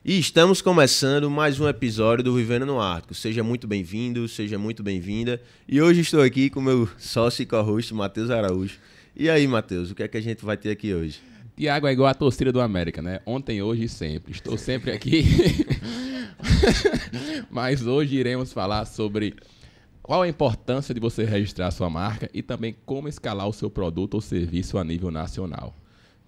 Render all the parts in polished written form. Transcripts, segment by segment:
E estamos começando mais um episódio do Vivendo no Ártico. Seja muito bem-vindo, seja muito bem-vinda. E hoje estou aqui com o meu sócio e co-host, Matheus Araújo. E aí, Matheus, o que é que a gente vai ter aqui hoje? Tiago é igual a torcida do América, né? Ontem, hoje e sempre. Estou sempre aqui. Mas hoje iremos falar sobre qual a importância de você registrar sua marca e também como escalar o seu produto ou serviço a nível nacional.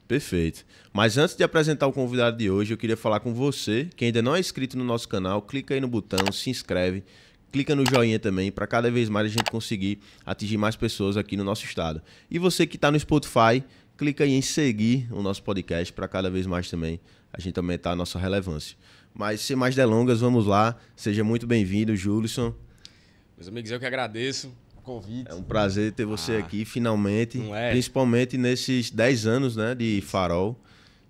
Perfeito. Mas antes de apresentar o convidado de hoje, eu queria falar com você, que ainda não é inscrito no nosso canal, clica aí no botão, se inscreve, clica no joinha também, para cada vez mais a gente conseguir atingir mais pessoas aqui no nosso estado. E você que está no Spotify, clica aí em seguir o nosso podcast, para cada vez mais também a gente aumentar a nossa relevância. Mas sem mais delongas, vamos lá. Seja muito bem-vindo, Júlison. Meus amigos, eu que agradeço o convite. É um prazer ter você aqui, finalmente. Não é? Principalmente nesses 10 anos, né, de Farol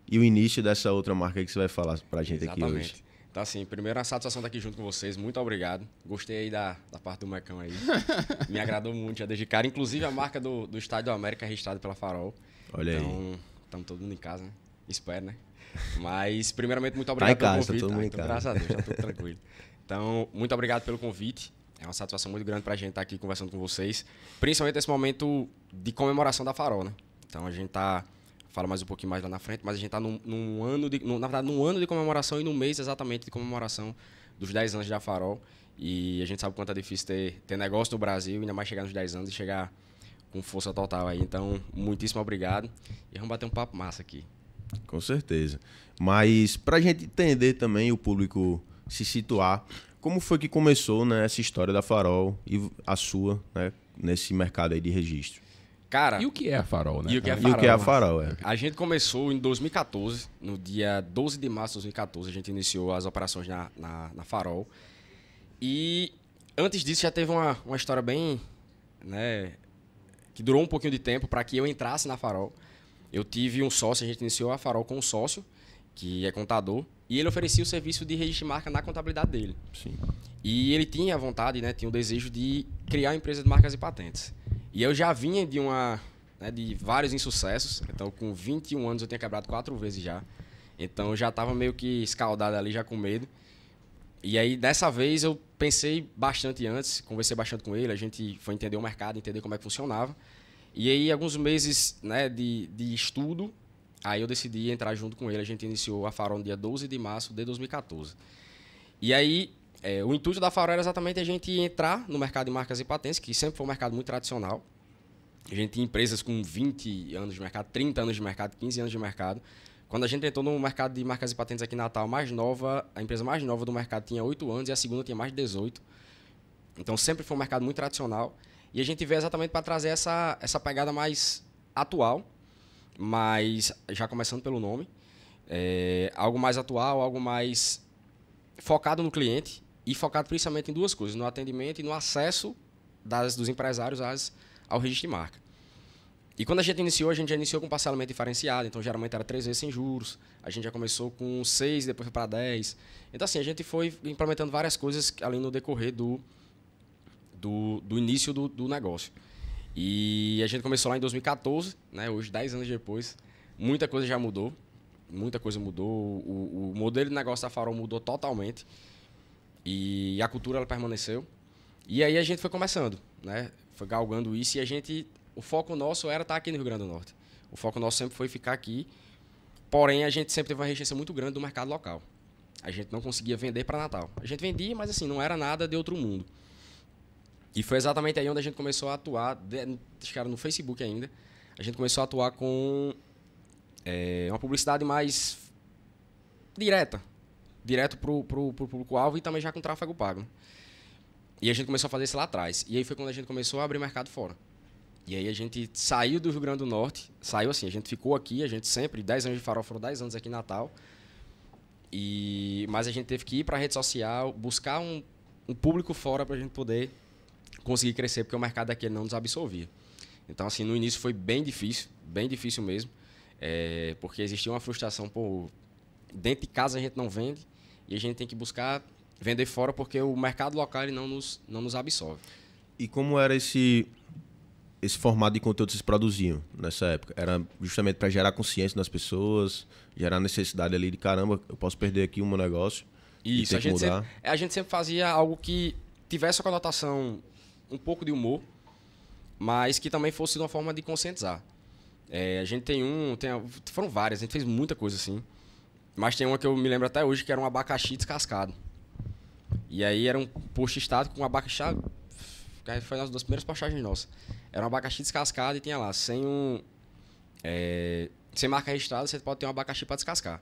e o início dessa outra marca que você vai falar pra gente aqui hoje. Então, assim, primeiro a satisfação estar aqui junto com vocês. Muito obrigado. Gostei aí da parte do Mecão aí. Me agradou muito já desde cara. Inclusive, a marca do Estádio América é registrada pela Farol. Olha aí. Então, estamos todo mundo em casa, né? Espero, né? Mas, primeiramente, muito obrigado pelo convite. Todo mundo em casa. Graças a Deus, tá tudo tranquilo. Então, muito obrigado pelo convite. É uma satisfação muito grande pra gente estar aqui conversando com vocês. Principalmente nesse momento de comemoração da Farol, né? Então, a gente fala mais um pouquinho mais lá na frente, mas a gente está num ano de comemoração e no mês exatamente de comemoração dos 10 anos da Farol. E a gente sabe o quanto é difícil ter negócio no Brasil, ainda mais chegar nos 10 anos e chegar com força total aí. Então, muitíssimo obrigado. E vamos bater um papo massa aqui. Com certeza. Mas para a gente entender também, o público se situar, como foi que começou, né, essa história da Farol e a sua, né, nesse mercado aí de registro? Cara, E o que é a Farol, né? E o que é a Farol, é? A gente começou em 2014, no dia 12 de março de 2014, a gente iniciou as operações na Farol. E antes disso já teve uma história bem, né, que durou um pouquinho de tempo para que eu entrasse na Farol. Eu tive um sócio, a gente iniciou a Farol com um sócio, que é contador, e ele oferecia o serviço de registro de marca na contabilidade dele. Sim. E ele tinha a vontade, né, tinha o desejo de criar uma empresa de marcas e patentes. E eu já vinha de vários insucessos. Então, com 21 anos, eu tinha quebrado 4 vezes já. Então, eu já estava meio que escaldado ali, já com medo. E aí, dessa vez, eu pensei bastante antes, conversei bastante com ele, a gente foi entender o mercado, entender como é que funcionava. E aí, alguns meses, né, de estudo, aí eu decidi entrar junto com ele. A gente iniciou a Farol no dia 12 de março de 2014. E aí, o intuito da Farol era exatamente a gente entrar no mercado de marcas e patentes, que sempre foi um mercado muito tradicional. A gente tinha empresas com 20 anos de mercado, 30 anos de mercado, 15 anos de mercado. Quando a gente entrou no mercado de marcas e patentes aqui em Natal, a empresa mais nova do mercado tinha 8 anos e a segunda tinha mais de 18. Então, sempre foi um mercado muito tradicional. E a gente veio exatamente para trazer essa pegada mais atual, mas já começando pelo nome. Algo mais atual, algo mais focado no cliente e focado principalmente em duas coisas, no atendimento e no acesso dos empresários ao registro de marca. E quando a gente já iniciou com parcelamento diferenciado, então geralmente era 3 vezes sem juros, a gente já começou com 6, depois foi para 10. Então assim, a gente foi implementando várias coisas ali no decorrer do início do negócio. E a gente começou lá em 2014, né? Hoje, 10 anos depois, muita coisa já mudou. Muita coisa mudou. O modelo de negócio da Farol mudou totalmente. E a cultura ela permaneceu. E aí a gente foi começando, né? Foi galgando isso e o foco nosso era estar aqui no Rio Grande do Norte. O foco nosso sempre foi ficar aqui. Porém, a gente sempre teve uma resistência muito grande do mercado local. A gente não conseguia vender para Natal. A gente vendia, mas assim, não era nada de outro mundo. E foi exatamente aí onde a gente começou a atuar, acho que era no Facebook ainda, a gente começou a atuar com uma publicidade mais direto pro público-alvo e também já com tráfego pago. E a gente começou a fazer isso lá atrás. E aí foi quando a gente começou a abrir mercado fora. E aí a gente saiu do Rio Grande do Norte, a gente ficou aqui, a gente sempre, 10 anos de Farol, foram 10 anos aqui em Natal. Mas a gente teve que ir para a rede social, buscar um público fora para a gente poder conseguir crescer, porque o mercado aqui não nos absorvia. Então, assim, no início foi bem difícil mesmo, porque existia uma frustração, dentro de casa a gente não vende e a gente tem que buscar vender fora porque o mercado local ele não nos absorve. E como era esse esse formato de conteúdo vocês produziam nessa época? Era justamente para gerar consciência nas pessoas, gerar necessidade ali de caramba, eu posso perder aqui o meu negócio e Isso, ter que mudar? a gente sempre fazia algo que tivesse a conotação um pouco de humor, mas que também fosse de uma forma de conscientizar. A gente foram várias, a gente fez muita coisa assim, mas tem uma que eu me lembro até hoje, que era um abacaxi descascado. E aí era um post estático com um abacaxi, foi uma das primeiras postagens nossas. Era um abacaxi descascado e tinha lá, sem marca registrada, você pode ter um abacaxi para descascar.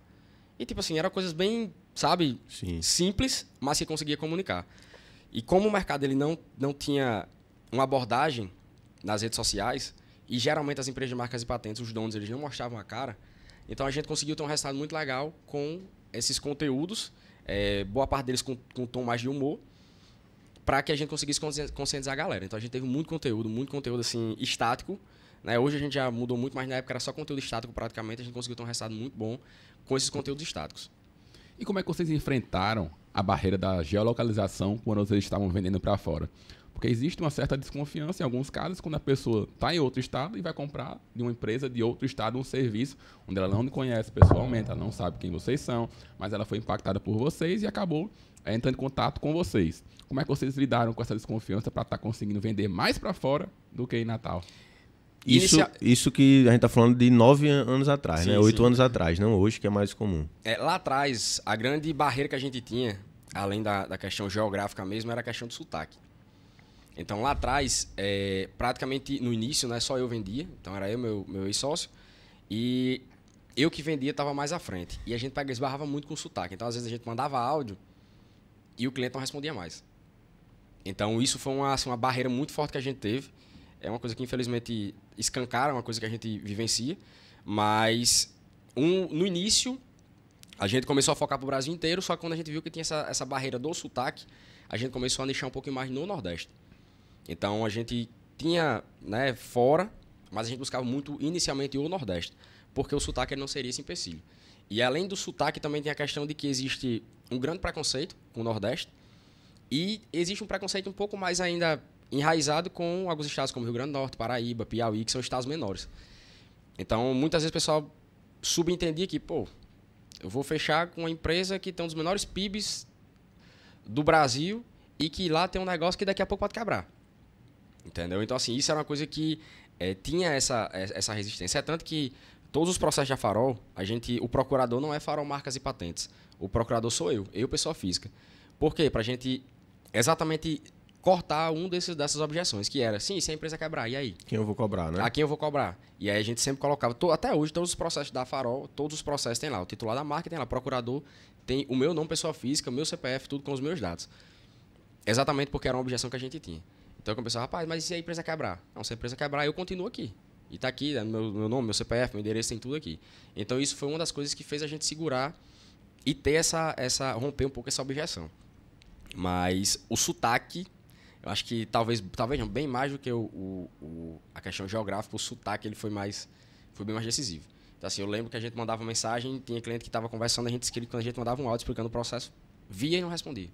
E tipo assim, eram coisas bem, sabe, Sim. simples, mas que conseguia comunicar. E como o mercado ele não tinha uma abordagem nas redes sociais, e geralmente as empresas de marcas e patentes, os donos, eles não mostravam a cara, então a gente conseguiu ter um resultado muito legal com esses conteúdos, boa parte deles com um tom mais de humor, para que a gente conseguisse conscientizar a galera. Então a gente teve muito conteúdo assim, estático, né? Hoje a gente já mudou muito, mas na época era só conteúdo estático praticamente, a gente conseguiu ter um resultado muito bom com esses conteúdos estáticos. E como é que vocês enfrentaram a barreira da geolocalização quando vocês estavam vendendo para fora? Porque existe uma certa desconfiança em alguns casos quando a pessoa está em outro estado e vai comprar de uma empresa de outro estado um serviço onde ela não conhece pessoalmente, ela não sabe quem vocês são, mas ela foi impactada por vocês e acabou entrando em contato com vocês. Como é que vocês lidaram com essa desconfiança para estar conseguindo vender mais para fora do que em Natal? Isso que a gente está falando de 9 anos atrás, Sim, né? 8 sim. anos atrás, não hoje, que é mais comum. Lá atrás, a grande barreira que a gente tinha, além da questão geográfica mesmo, era a questão do sotaque. Então, lá atrás, praticamente no início, né, só eu vendia. Então, era eu, meu ex-sócio. E eu que vendia estava mais à frente. E a gente esbarrava muito com o sotaque. Então, às vezes, a gente mandava áudio e o cliente não respondia mais. Então, isso foi uma barreira muito forte que a gente teve. É uma coisa que, infelizmente, escancara, uma coisa que a gente vivencia. Mas, no início, a gente começou a focar para o Brasil inteiro. Só que quando a gente viu que tinha essa barreira do sotaque, a gente começou a nichar um pouquinho mais no Nordeste. Então, a gente tinha, né, fora, mas a gente buscava muito inicialmente o Nordeste, porque o sotaque não seria esse empecilho. E além do sotaque, também tem a questão de que existe um grande preconceito com o Nordeste e existe um preconceito um pouco mais ainda enraizado com alguns estados como Rio Grande do Norte, Paraíba, Piauí, que são estados menores. Então, muitas vezes o pessoal subentendia que, eu vou fechar com uma empresa que tem um dos menores PIBs do Brasil e que lá tem um negócio que daqui a pouco pode quebrar. Entendeu? Então, assim, isso era uma coisa que tinha essa resistência. É tanto que todos os processos da Farol, o procurador não é Farol Marcas e Patentes. O procurador sou eu, pessoa física. Por quê? Pra gente exatamente cortar dessas objeções, que era, sim, se a empresa quebrar, e aí? Quem eu vou cobrar, né? A quem eu vou cobrar? E aí a gente sempre colocava, até hoje, todos os processos da Farol, todos os processos tem lá, o titular da marca tem lá, o procurador tem o meu nome, pessoa física, o meu CPF, tudo com os meus dados. Exatamente porque era uma objeção que a gente tinha. Então eu pensava, rapaz, mas e se a empresa quebrar? Não, se a empresa quebrar, eu continuo aqui. E tá aqui, né, meu nome, meu CPF, meu endereço, tem tudo aqui. Então isso foi uma das coisas que fez a gente segurar e ter romper um pouco essa objeção. Mas o sotaque, eu acho que talvez não, bem mais do que a questão geográfica, o sotaque ele foi bem mais decisivo. Então assim, eu lembro que a gente mandava mensagem, tinha cliente que estava conversando, a gente escrevia, quando a gente mandava um áudio explicando o processo, via e não respondia.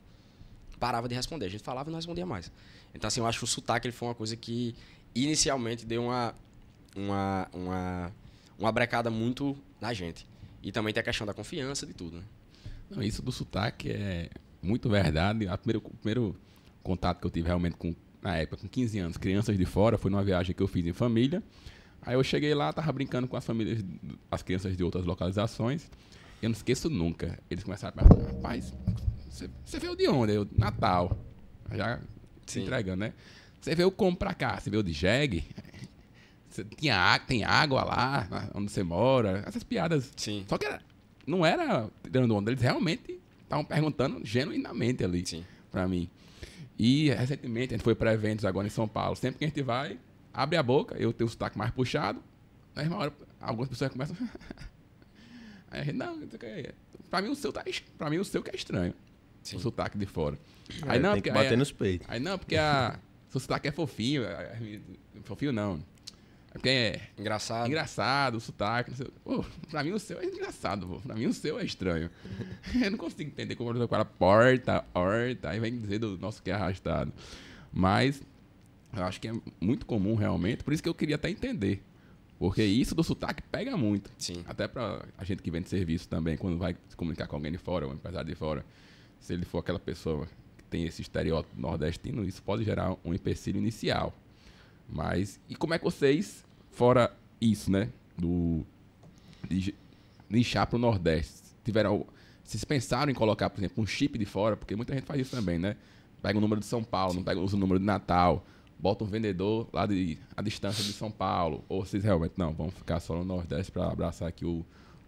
Parava de responder, a gente falava e não respondia mais. Então assim, eu acho que o sotaque ele foi uma coisa que inicialmente deu uma brecada muito na gente. E também tem a questão da confiança, de tudo, né? Não, isso do sotaque é muito verdade. O primeiro contato que eu tive realmente na época, com 15 anos, crianças de fora, foi numa viagem que eu fiz em família. Aí eu cheguei lá, tava brincando com as famílias, as crianças de outras localizações. Eu não esqueço nunca. Eles começaram a perguntar, rapaz, você veio de onde? Eu, Natal. Já se entregando, né? Você veio como pra cá? Você veio de jegue? Tem água lá, onde você mora? Essas piadas. Sim. Só que não era tirando onda. Eles realmente estavam perguntando genuinamente ali pra mim. E recentemente a gente foi para eventos agora em São Paulo. Sempre que a gente vai, abre a boca, eu tenho o sotaque mais puxado. Na mesma hora, algumas pessoas começam. Aí a gente, não, pra mim o seu que é estranho. Sim. O sotaque de fora. Aí não, tem que bater nos peitos. Aí não, porque seu sotaque é fofinho. Fofinho não. É porque é engraçado o sotaque. Não sei. Pô, pra mim o seu é engraçado, pô. Pra mim o seu é estranho. Eu não consigo entender como o cara porta, horta, aí vem dizer do nosso que é arrastado. Mas Eu acho que é muito comum realmente, por isso que eu queria até entender. Porque isso do sotaque pega muito. Sim. Até pra a gente que vende serviço também, quando vai se comunicar com alguém de fora, um empresário de fora, se ele for aquela pessoa que tem esse estereótipo nordestino, isso pode gerar um empecilho inicial. Mas, e como é que vocês, fora isso, né, de nichar pro Nordeste, vocês pensaram em colocar, por exemplo, um chip de fora? Porque muita gente faz isso também, né? Pega o número de São Paulo, não usa o número de Natal, bota um vendedor lá a distância de São Paulo. Ou vocês realmente, não, vamos ficar só no Nordeste para abraçar aqui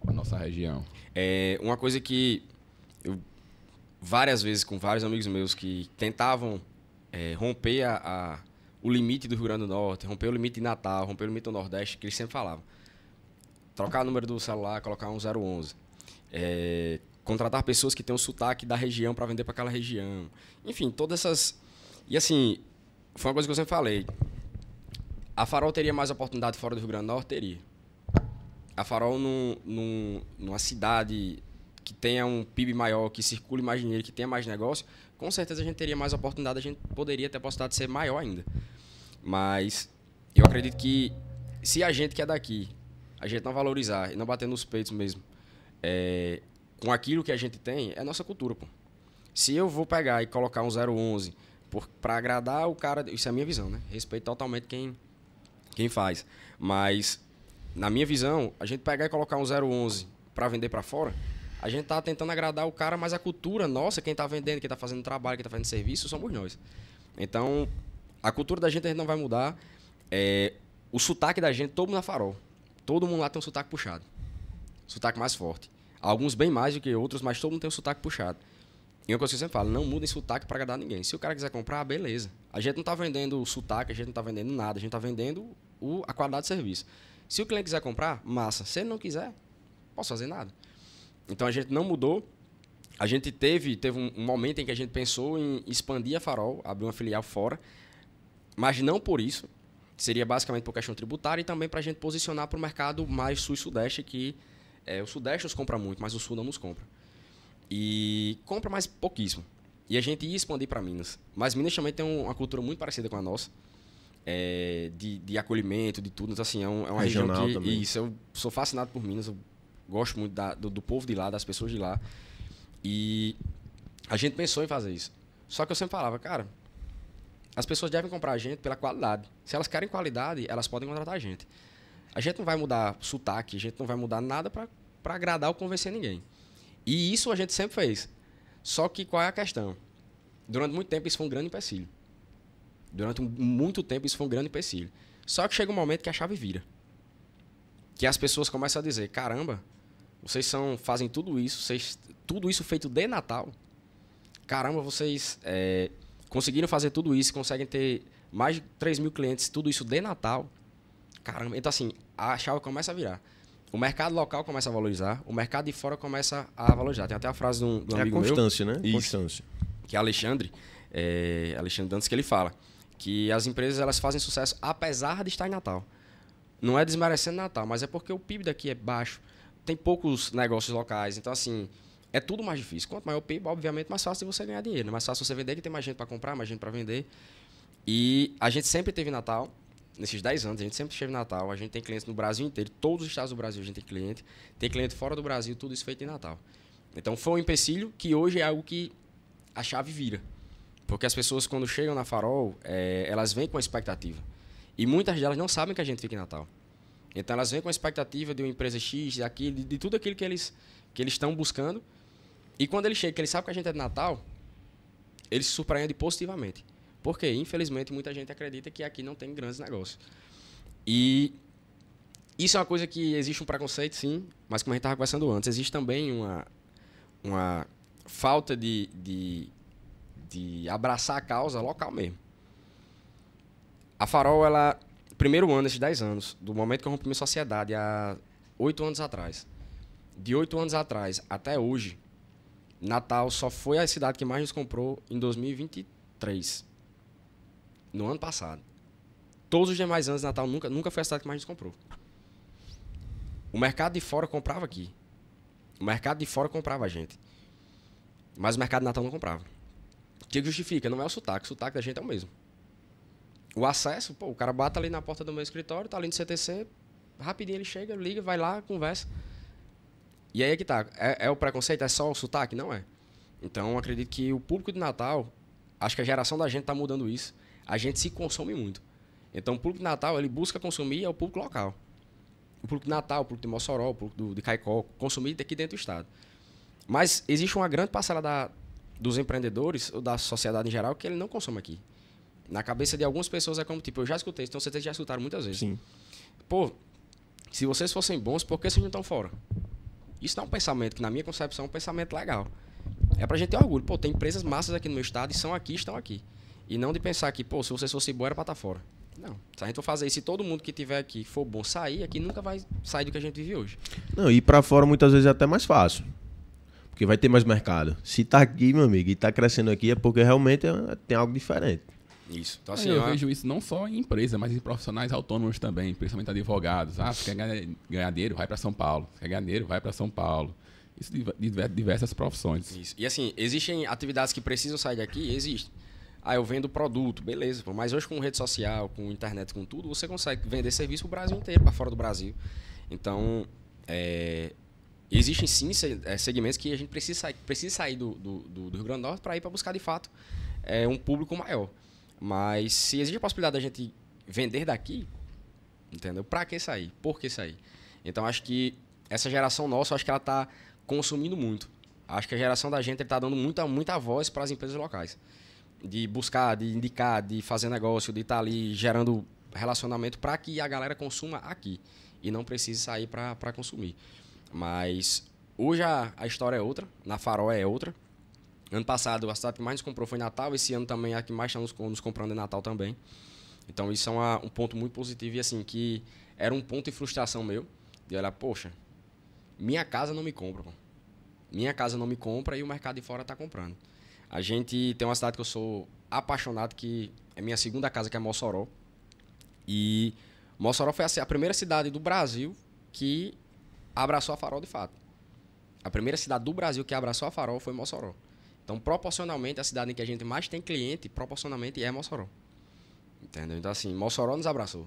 a nossa região? É uma coisa que eu, várias vezes, com vários amigos meus que tentavam romper o limite do Rio Grande do Norte, romper o limite de Natal, romper o limite do Nordeste, que eles sempre falavam. Trocar o número do celular, colocar um 011. Contratar pessoas que têm o sotaque da região para vender para aquela região. Enfim, todas essas... E assim, foi uma coisa que eu sempre falei. A Farol teria mais oportunidade fora do Rio Grande do Norte? Teria. A Farol numa cidade que tenha um PIB maior, que circule mais dinheiro, que tenha mais negócio, com certeza a gente teria mais oportunidade, a gente poderia ter a possibilidade de ser maior ainda. Mas eu acredito que se a gente que é daqui, a gente não valorizar e não bater nos peitos mesmo, com aquilo que a gente tem, é nossa cultura, pô. Se eu vou pegar e colocar um 011 para agradar o cara, isso é a minha visão, né? Respeito totalmente quem faz. Mas, na minha visão, a gente pegar e colocar um 011 para vender para fora, a gente tá tentando agradar o cara, mas a cultura nossa, quem tá vendendo, quem tá fazendo trabalho, quem tá fazendo serviço, somos nós. Então, a cultura da gente a gente não vai mudar. O sotaque da gente, todo mundo na Farol. Todo mundo lá tem um sotaque puxado. Sotaque mais forte. Alguns bem mais do que outros, mas todo mundo tem um sotaque puxado. E uma coisa que eu sempre falo, não mudem sotaque para agradar ninguém. Se o cara quiser comprar, beleza. A gente não tá vendendo sotaque, a gente não tá vendendo nada, a gente tá vendendo a qualidade de serviço. Se o cliente quiser comprar, massa. Se ele não quiser, não posso fazer nada. Então a gente não mudou. A gente teve um momento em que a gente pensou em expandir a Farol, abrir uma filial fora, mas não por isso. Seria basicamente por questão tributária e também para a gente posicionar para o mercado mais sul e sudeste, que o sudeste nos compra muito, mas o sul não nos compra. E compra mais pouquíssimo. E a gente ia expandir para Minas. Mas Minas também tem uma cultura muito parecida com a nossa, de acolhimento, de tudo. Então, assim, é uma regional região que... também. Isso, eu sou fascinado por Minas, eu gosto muito do povo de lá, das pessoas de lá. E a gente pensou em fazer isso. Só que eu sempre falava, cara, as pessoas devem comprar a gente pela qualidade. Se elas querem qualidade, elas podem contratar a gente. A gente não vai mudar sotaque, a gente não vai mudar nada para agradar ou convencer ninguém. E isso a gente sempre fez. Só que qual é a questão? Durante muito tempo isso foi um grande empecilho. Durante muito tempo isso foi um grande empecilho. Só que chega um momento que a chave vira. Que as pessoas começam a dizer, caramba, vocês fazem tudo isso feito de Natal. Caramba, vocês conseguiram fazer tudo isso, conseguem ter mais de 3 mil clientes, tudo isso de Natal. Caramba, então assim, a chave começa a virar. O mercado local começa a valorizar, o mercado de fora começa a valorizar. Tem até a frase de um amigo meu. É a constância, né? Isso. Constância. Que é Alexandre Dantas, que ele fala que as empresas elas fazem sucesso apesar de estar em Natal. Não é desmerecendo Natal, mas é porque o PIB daqui é baixo, tem poucos negócios locais, então assim, é tudo mais difícil. Quanto maior o PIB, obviamente, mais fácil de você ganhar dinheiro, mais fácil você vender, que tem mais gente para comprar, mais gente para vender. E a gente sempre teve Natal, nesses 10 anos, a gente sempre esteve em Natal, a gente tem clientes no Brasil inteiro, todos os estados do Brasil a gente tem cliente fora do Brasil, tudo isso feito em Natal. Então foi um empecilho que hoje é algo que a chave vira. Porque as pessoas, quando chegam na Farol, elas vêm com a expectativa. E muitas delas não sabem que a gente fica em Natal. Então elas vêm com a expectativa de uma empresa X, de tudo aquilo que eles estão buscando. E quando eles chegam, que eles sabem que a gente é de Natal, eles se surpreendem positivamente. Porque, infelizmente, muita gente acredita que aqui não tem grandes negócios. E isso é uma coisa que existe um preconceito, sim, mas como a gente estava conversando antes, existe também uma falta de abraçar a causa local mesmo. A Farol, primeiro ano, esses 10 anos, do momento que eu rompi minha sociedade, há 8 anos atrás. De 8 anos atrás até hoje, Natal só foi a cidade que mais nos comprou em 2023. No ano passado. Todos os demais anos, Natal nunca foi a cidade que mais nos comprou. O mercado de fora comprava aqui. O mercado de fora comprava a gente. Mas o mercado de Natal não comprava. O que justifica? Não é o sotaque da gente é o mesmo. o acesso, pô, o cara bate ali na porta do meu escritório, tá ali no CTC, rapidinho ele chega, liga, vai lá, conversa. E aí é que tá. É o preconceito? É só o sotaque? Não é. Então, eu acredito que o público de Natal, acho que a geração da gente tá mudando isso. A gente se consome muito. Então, o público de Natal, ele busca consumir é o público local. O público de Natal, o público de Mossoró, o público de Caicó, consumir aqui dentro do estado. Mas existe uma grande parcela dos empreendedores, ou da sociedade em geral, que ele não consome aqui. Na cabeça de algumas pessoas é como, tipo, eu já escutei, então vocês já escutaram muitas vezes. Sim. Pô, se vocês fossem bons, por que vocês não estão fora? Isso não é um pensamento que, na minha concepção, é um pensamento legal. É pra gente ter orgulho. Pô, tem empresas massas aqui no meu estado e são aqui, estão aqui. E não de pensar que, pô, se vocês fossem bons, era pra estar fora. Não. Se a gente for fazer isso, se todo mundo que tiver aqui for bom sair, aqui nunca vai sair do que a gente vive hoje. Não, ir pra fora muitas vezes é até mais fácil. Porque vai ter mais mercado. Se tá aqui, meu amigo, e tá crescendo aqui, é porque realmente tem algo diferente. Isso. Então, assim, eu vejo isso não só em empresa, mas em profissionais autônomos também, principalmente advogados. Ah, você quer ganhar dinheiro? Vai para São Paulo. Você quer ganhar dinheiro? Vai para São Paulo. Isso de diversas profissões. Isso. E assim, existem atividades que precisam sair daqui? Existem. Ah, eu vendo produto, beleza. Mas hoje com rede social, com internet, com tudo, você consegue vender serviço pro Brasil inteiro, para fora do Brasil. Então, existem sim segmentos que a gente precisa sair do Rio Grande do Norte para ir para buscar, de fato, um público maior. Mas se existe a possibilidade da gente vender daqui, entendeu? Para que sair? Por que sair? Então, acho que essa geração nossa, acho que ela está consumindo muito. Acho que a geração da gente está dando muita voz para as empresas locais. De buscar, de indicar, de fazer negócio, de estar ali gerando relacionamento para que a galera consuma aqui. E não precise sair para consumir. Mas hoje a história é outra, na Farol é outra. Ano passado, a cidade que mais nos comprou foi Natal. Esse ano também a que mais está nos comprando é Natal também. Então, isso é um ponto muito positivo. E assim, que era um ponto de frustração meu. De olhar, poxa, minha casa não me compra. Pô. Minha casa não me compra e o mercado de fora está comprando. A gente tem uma cidade que eu sou apaixonado, que é minha segunda casa, que é Mossoró. E Mossoró foi a primeira cidade do Brasil que abraçou a Farol de fato. A primeira cidade do Brasil que abraçou a Farol foi Mossoró. Então, proporcionalmente, a cidade em que a gente mais tem cliente, proporcionalmente, é Mossoró. Entendeu? Então, assim, Mossoró nos abraçou.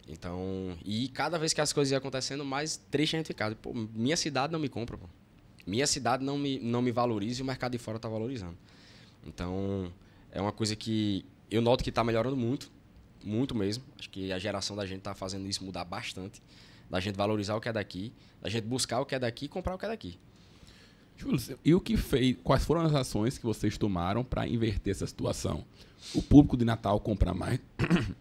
Então, e cada vez que as coisas iam acontecendo, mais triste a gente ficava. Pô, minha cidade não me compra, pô. Minha cidade não me valoriza e o mercado de fora está valorizando. Então, é uma coisa que eu noto que está melhorando muito, muito mesmo. Acho que a geração da gente está fazendo isso mudar bastante. Da gente valorizar o que é daqui, da gente buscar o que é daqui e comprar o que é daqui. Júlio, e o que fez? Quais foram as ações que vocês tomaram para inverter essa situação? O público de Natal comprar mais,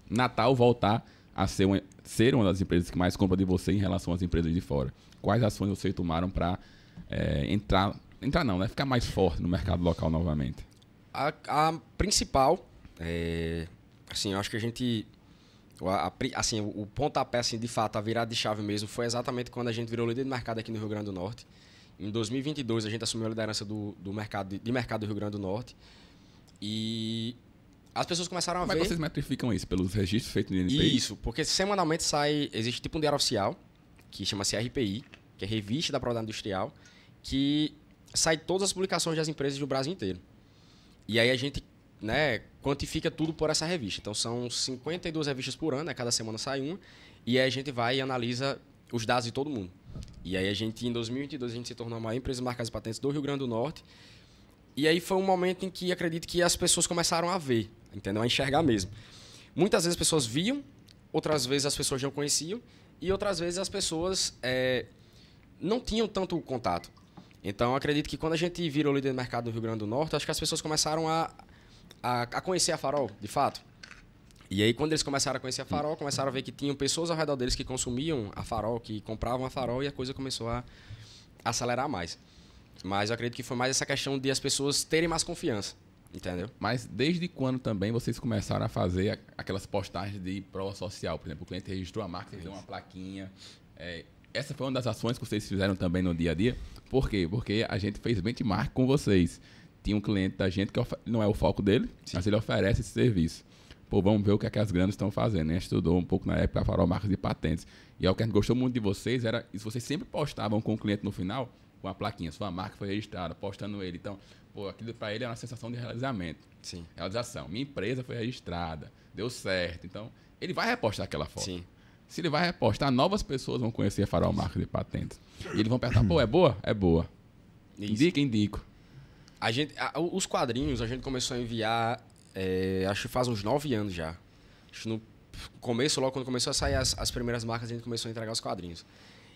Natal voltar a ser uma das empresas que mais compra de você em relação às empresas de fora. Quais ações vocês tomaram para ficar mais forte no mercado local novamente? A principal, assim, eu acho que a gente, assim, o pontapé, assim, de fato, a virada de chave mesmo, foi exatamente quando a gente virou líder de mercado aqui no Rio Grande do Norte. Em 2022, a gente assumiu a liderança do mercado do Rio Grande do Norte. E as pessoas começaram a ver... Como é que vocês metrificam isso? Pelos registros feitos no INPI? Isso, porque semanalmente existe tipo um diário oficial, que chama-se RPI, que é Revista da Propriedade Industrial, que sai todas as publicações das empresas do Brasil inteiro. E aí a gente, né, quantifica tudo por essa revista. Então, são 52 revistas por ano, né, cada semana sai uma, e aí a gente vai e analisa os dados de todo mundo. E aí em 2022, a gente se tornou a maior empresa de marcas e patentes do Rio Grande do Norte. E aí foi um momento em que acredito que as pessoas começaram a ver, entendeu? A enxergar mesmo. Muitas vezes as pessoas viam, outras vezes as pessoas não conheciam, e outras vezes as pessoas não tinham tanto contato. Então, acredito que quando a gente virou líder de mercado no Rio Grande do Norte, acho que as pessoas começaram a conhecer a Farol, de fato. E aí, quando eles começaram a conhecer a Farol, começaram a ver que tinham pessoas ao redor deles que consumiam a Farol, que compravam a Farol, e a coisa começou a acelerar mais. Mas eu acredito que foi mais essa questão de as pessoas terem mais confiança, entendeu? Mas desde quando também vocês começaram a fazer aquelas postagens de prova social? Por exemplo, o cliente registrou a marca, deu uma plaquinha. Essa foi uma das ações que vocês fizeram também no dia a dia. Por quê? Porque a gente fez benchmark com vocês. Tinha um cliente da gente que não é o foco dele, mas ele oferece esse serviço. Pô, vamos ver o que é que as grandes estão fazendo. A gente estudou um pouco na época a Farol Marcas e Patentes. E o que a gente gostou muito de vocês era se vocês sempre postavam com o cliente no final uma plaquinha, sua marca foi registrada, postando ele. Então, pô, aquilo para ele é uma sensação de realizamento. Sim. Realização. Minha empresa foi registrada, deu certo. Então, ele vai repostar aquela foto. Sim. Se ele vai repostar, novas pessoas vão conhecer a Farol Marca de Patentes. E eles vão perguntar, pô, é boa? É boa. Isso. Indico. Os quadrinhos a gente começou a enviar, acho que faz uns 9 anos já. Acho que no começo, logo quando começou a sair as primeiras marcas, a gente começou a entregar os quadrinhos.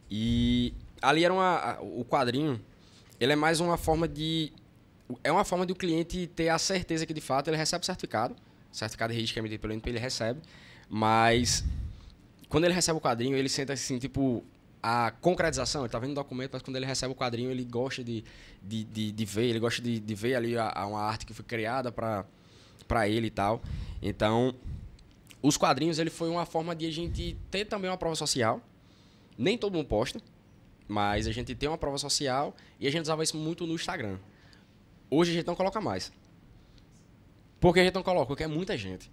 E ali era o quadrinho, ele é mais uma forma de... É uma forma de o cliente ter a certeza que, de fato, ele recebe o certificado de registro que é emitido pelo NP, ele recebe. Mas, quando ele recebe o quadrinho, ele sente assim, tipo... A concretização, ele está vendo o documento, mas quando ele recebe o quadrinho, ele gosta de ver, ele gosta de ver ali uma arte que foi criada para ele e tal. Então, os quadrinhos, ele foi uma forma de a gente ter também uma prova social. Nem todo mundo posta, mas a gente tem uma prova social e a gente usava isso muito no Instagram. Hoje a gente não coloca mais. Por que a gente não coloca? Porque é muita gente.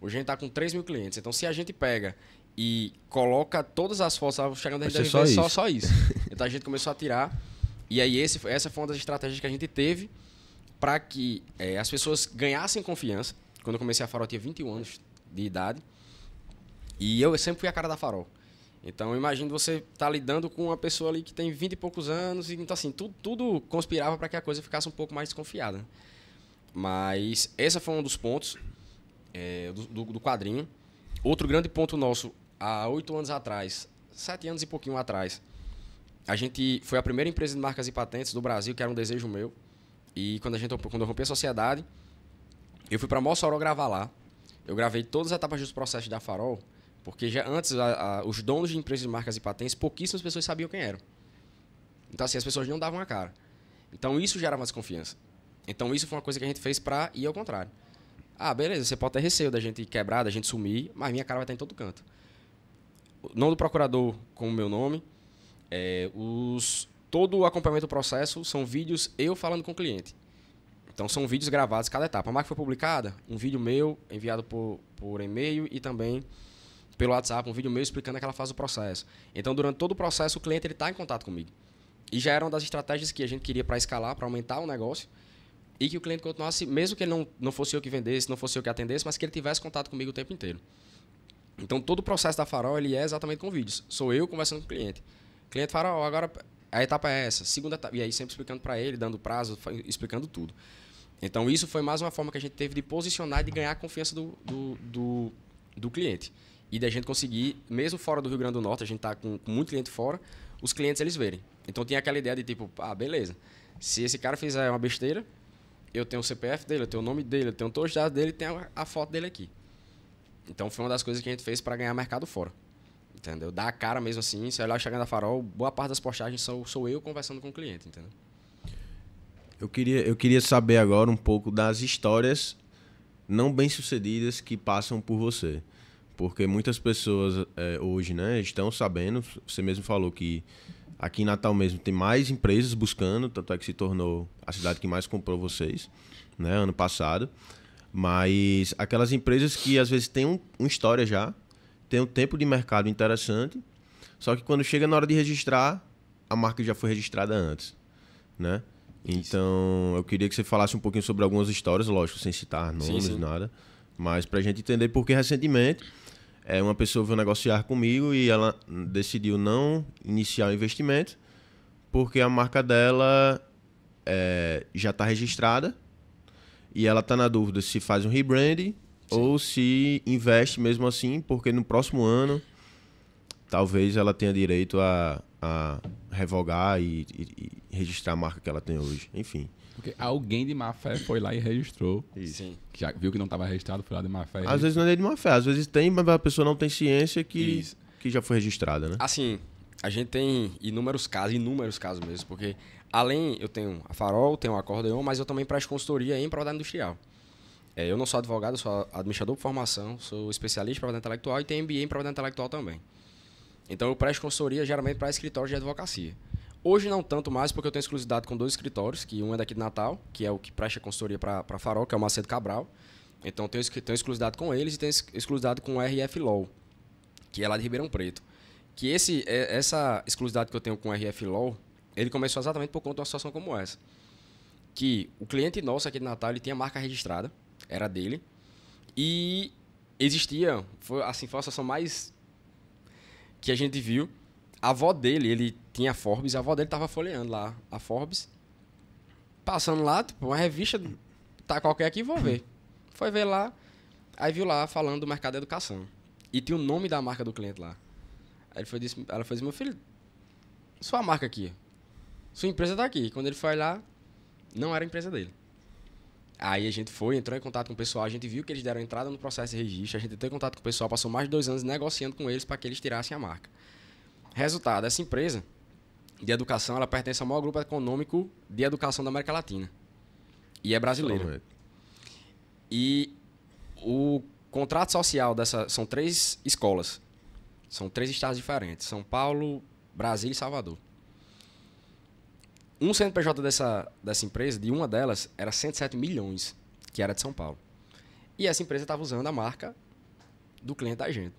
Hoje a gente está com 3 mil clientes. Então, se a gente pega e coloca todas as fotos, chegando a gente deve ver só isso. Então a gente começou a tirar. E aí essa foi uma das estratégias que a gente teve para que as pessoas ganhassem confiança. Quando eu comecei a Farol, eu tinha 21 anos de idade. E eu sempre fui a cara da Farol. Então, imagine você estar lidando com uma pessoa ali que tem 20 e poucos anos. Então, assim, tudo conspirava para que a coisa ficasse um pouco mais desconfiada. Mas esse foi um dos pontos do quadrinho. Outro grande ponto nosso, há 8 anos atrás, 7 anos e pouquinho atrás, a gente foi a primeira empresa de marcas e patentes do Brasil, que era um desejo meu. E quando eu rompi a sociedade, eu fui para Mossoró gravar lá. Eu gravei todas as etapas dos processos da Farol, porque já antes os donos de empresas de marcas e patentes, pouquíssimas pessoas sabiam quem eram. Então, assim, as pessoas não davam a cara. Então, isso gerava desconfiança. Então, isso foi uma coisa que a gente fez para ir ao contrário. Ah, beleza, você pode ter receio da gente quebrar, da gente sumir, mas minha cara vai estar em todo canto. O nome do procurador com o meu nome, todo o acompanhamento do processo são vídeos eu falando com o cliente. Então, são vídeos gravados cada etapa. A marca foi publicada, um vídeo meu enviado por e-mail e também pelo WhatsApp, um vídeo meu explicando aquela fase do processo. Então, durante todo o processo, o cliente está em contato comigo. E já era uma das estratégias que a gente queria para escalar, para aumentar o negócio, e que o cliente continuasse, mesmo que ele não fosse eu que vendesse, não fosse eu que atendesse, mas que ele tivesse contato comigo o tempo inteiro. Então, todo o processo da Farol ele é exatamente com vídeos. Sou eu conversando com o cliente. Cliente Farol, agora a etapa é essa, segunda etapa, e aí sempre explicando para ele, dando prazo, explicando tudo. Então, isso foi mais uma forma que a gente teve de posicionar e de ganhar a confiança do cliente. E da gente conseguir, mesmo fora do Rio Grande do Norte, a gente está com muito cliente fora, os clientes eles verem. Então, tinha aquela ideia de tipo, beleza, se esse cara fizer uma besteira, eu tenho o CPF dele, eu tenho o nome dele, eu tenho todos os dados dele e tenho a foto dele aqui. Então, foi uma das coisas que a gente fez para ganhar mercado fora. Entendeu? Dar a cara mesmo assim, se olhar chegando a Farol, boa parte das postagens sou eu conversando com o cliente, entendeu? Eu queria saber agora um pouco das histórias não bem-sucedidas que passam por você. Porque muitas pessoas hoje, né, estão sabendo, você mesmo falou que aqui em Natal mesmo tem mais empresas buscando, tanto é que se tornou a cidade que mais comprou vocês, né, ano passado. Mas aquelas empresas que às vezes têm uma história já, tem um tempo de mercado interessante, só que quando chega na hora de registrar, a marca já foi registrada antes, né? Então, eu queria que você falasse um pouquinho sobre algumas histórias, lógico, sem citar nomes, sim. nada, mas pra gente entender, porque recentemente uma pessoa veio negociar comigo e ela decidiu não iniciar o investimento porque a marca dela já está registrada e ela está na dúvida se faz um rebranding ou se investe mesmo assim, porque no próximo ano talvez ela tenha direito a revogar e registrar a marca que ela tem hoje. Enfim. Porque alguém de má fé foi lá e registrou. Isso. Sim. Que já viu que não estava registrado, foi lá de má fé. Às vezes não é de má fé, às vezes tem, mas a pessoa não tem ciência que já foi registrada, né? Assim, a gente tem inúmeros casos mesmo, porque eu tenho a Farol, tenho a Acordeon, mas eu também presto consultoria em propriedade industrial. Eu não sou advogado, eu sou administrador por formação, sou especialista em propriedade intelectual e tenho MBA em propriedade intelectual também. Então eu presto consultoria geralmente para escritórios de advocacia. Hoje não tanto mais, porque eu tenho exclusividade com 2 escritórios, que um é daqui de Natal, que é o que presta consultoria para Farol, que é o Macedo Cabral. Então eu tenho exclusividade com eles e tenho exclusividade com o RF Law, que é lá de Ribeirão Preto. Que essa exclusividade que eu tenho com o RF Law, ele começou exatamente por conta de uma situação como essa. Que o cliente nosso aqui de Natal, ele tinha marca registrada, era dele, e existia, foi a situação mais que a gente viu, a avó dele, ele tinha a Forbes, a avó dele estava folheando lá a Forbes, passando lá, tipo, uma revista, tá qualquer aqui, vou ver. Foi ver lá, aí viu lá falando do mercado de educação. E tinha o nome da marca do cliente lá. Aí ela foi dizer, meu filho, sua marca aqui, sua empresa tá aqui. Quando ele foi lá, não era a empresa dele. Aí a gente foi, entrou em contato com o pessoal, a gente viu que eles deram entrada no processo de registro, a gente entrou em contato com o pessoal, passou mais de 2 anos negociando com eles para que eles tirassem a marca. Resultado, essa empresa de educação, ela pertence ao maior grupo econômico de educação da América Latina. E é brasileira. E o contrato social dessa são 3 escolas. São 3 estados diferentes. São Paulo, Brasília e Salvador. Um CNPJ dessa empresa, de uma delas, era 107 milhões, que era de São Paulo. E essa empresa estava usando a marca do cliente da gente.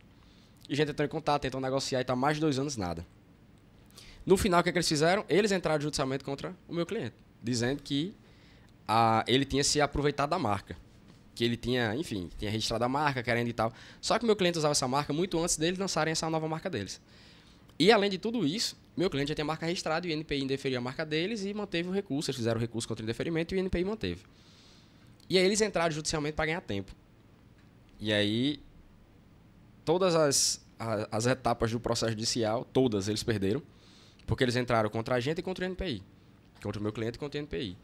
E a gente entrou em contato, tentou negociar e está mais de 2 anos nada. No final, o que eles fizeram? Eles entraram judicialmente contra o meu cliente, dizendo que ele tinha se aproveitado da marca. Que ele tinha, enfim, tinha registrado a marca, querendo e tal. Só que o meu cliente usava essa marca muito antes deles lançarem essa nova marca deles. E, além de tudo isso, meu cliente já tinha marca registrada e o INPI indeferiu a marca deles e manteve o recurso. Eles fizeram o recurso contra o indeferimento e o INPI manteve. E aí eles entraram judicialmente para ganhar tempo. E aí, todas as etapas do processo judicial, todas eles perderam, porque eles entraram contra a gente e contra o INPI. Contra o meu cliente e contra o INPI.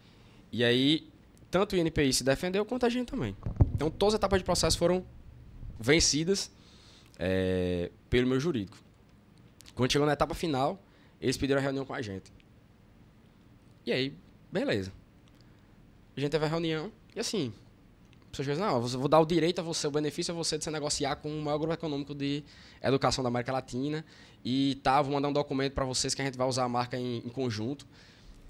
E aí, tanto o INPI se defendeu quanto a gente também. Então, todas as etapas de processo foram vencidas pelo meu jurídico. Quando chegou na etapa final, eles pediram a reunião com a gente. E aí, beleza. A gente teve a reunião e assim, a pessoa disse, não, eu vou dar o direito a você, o benefício a você de você negociar com o maior grupo econômico de educação da América Latina e vou mandar um documento para vocês que a gente vai usar a marca em conjunto.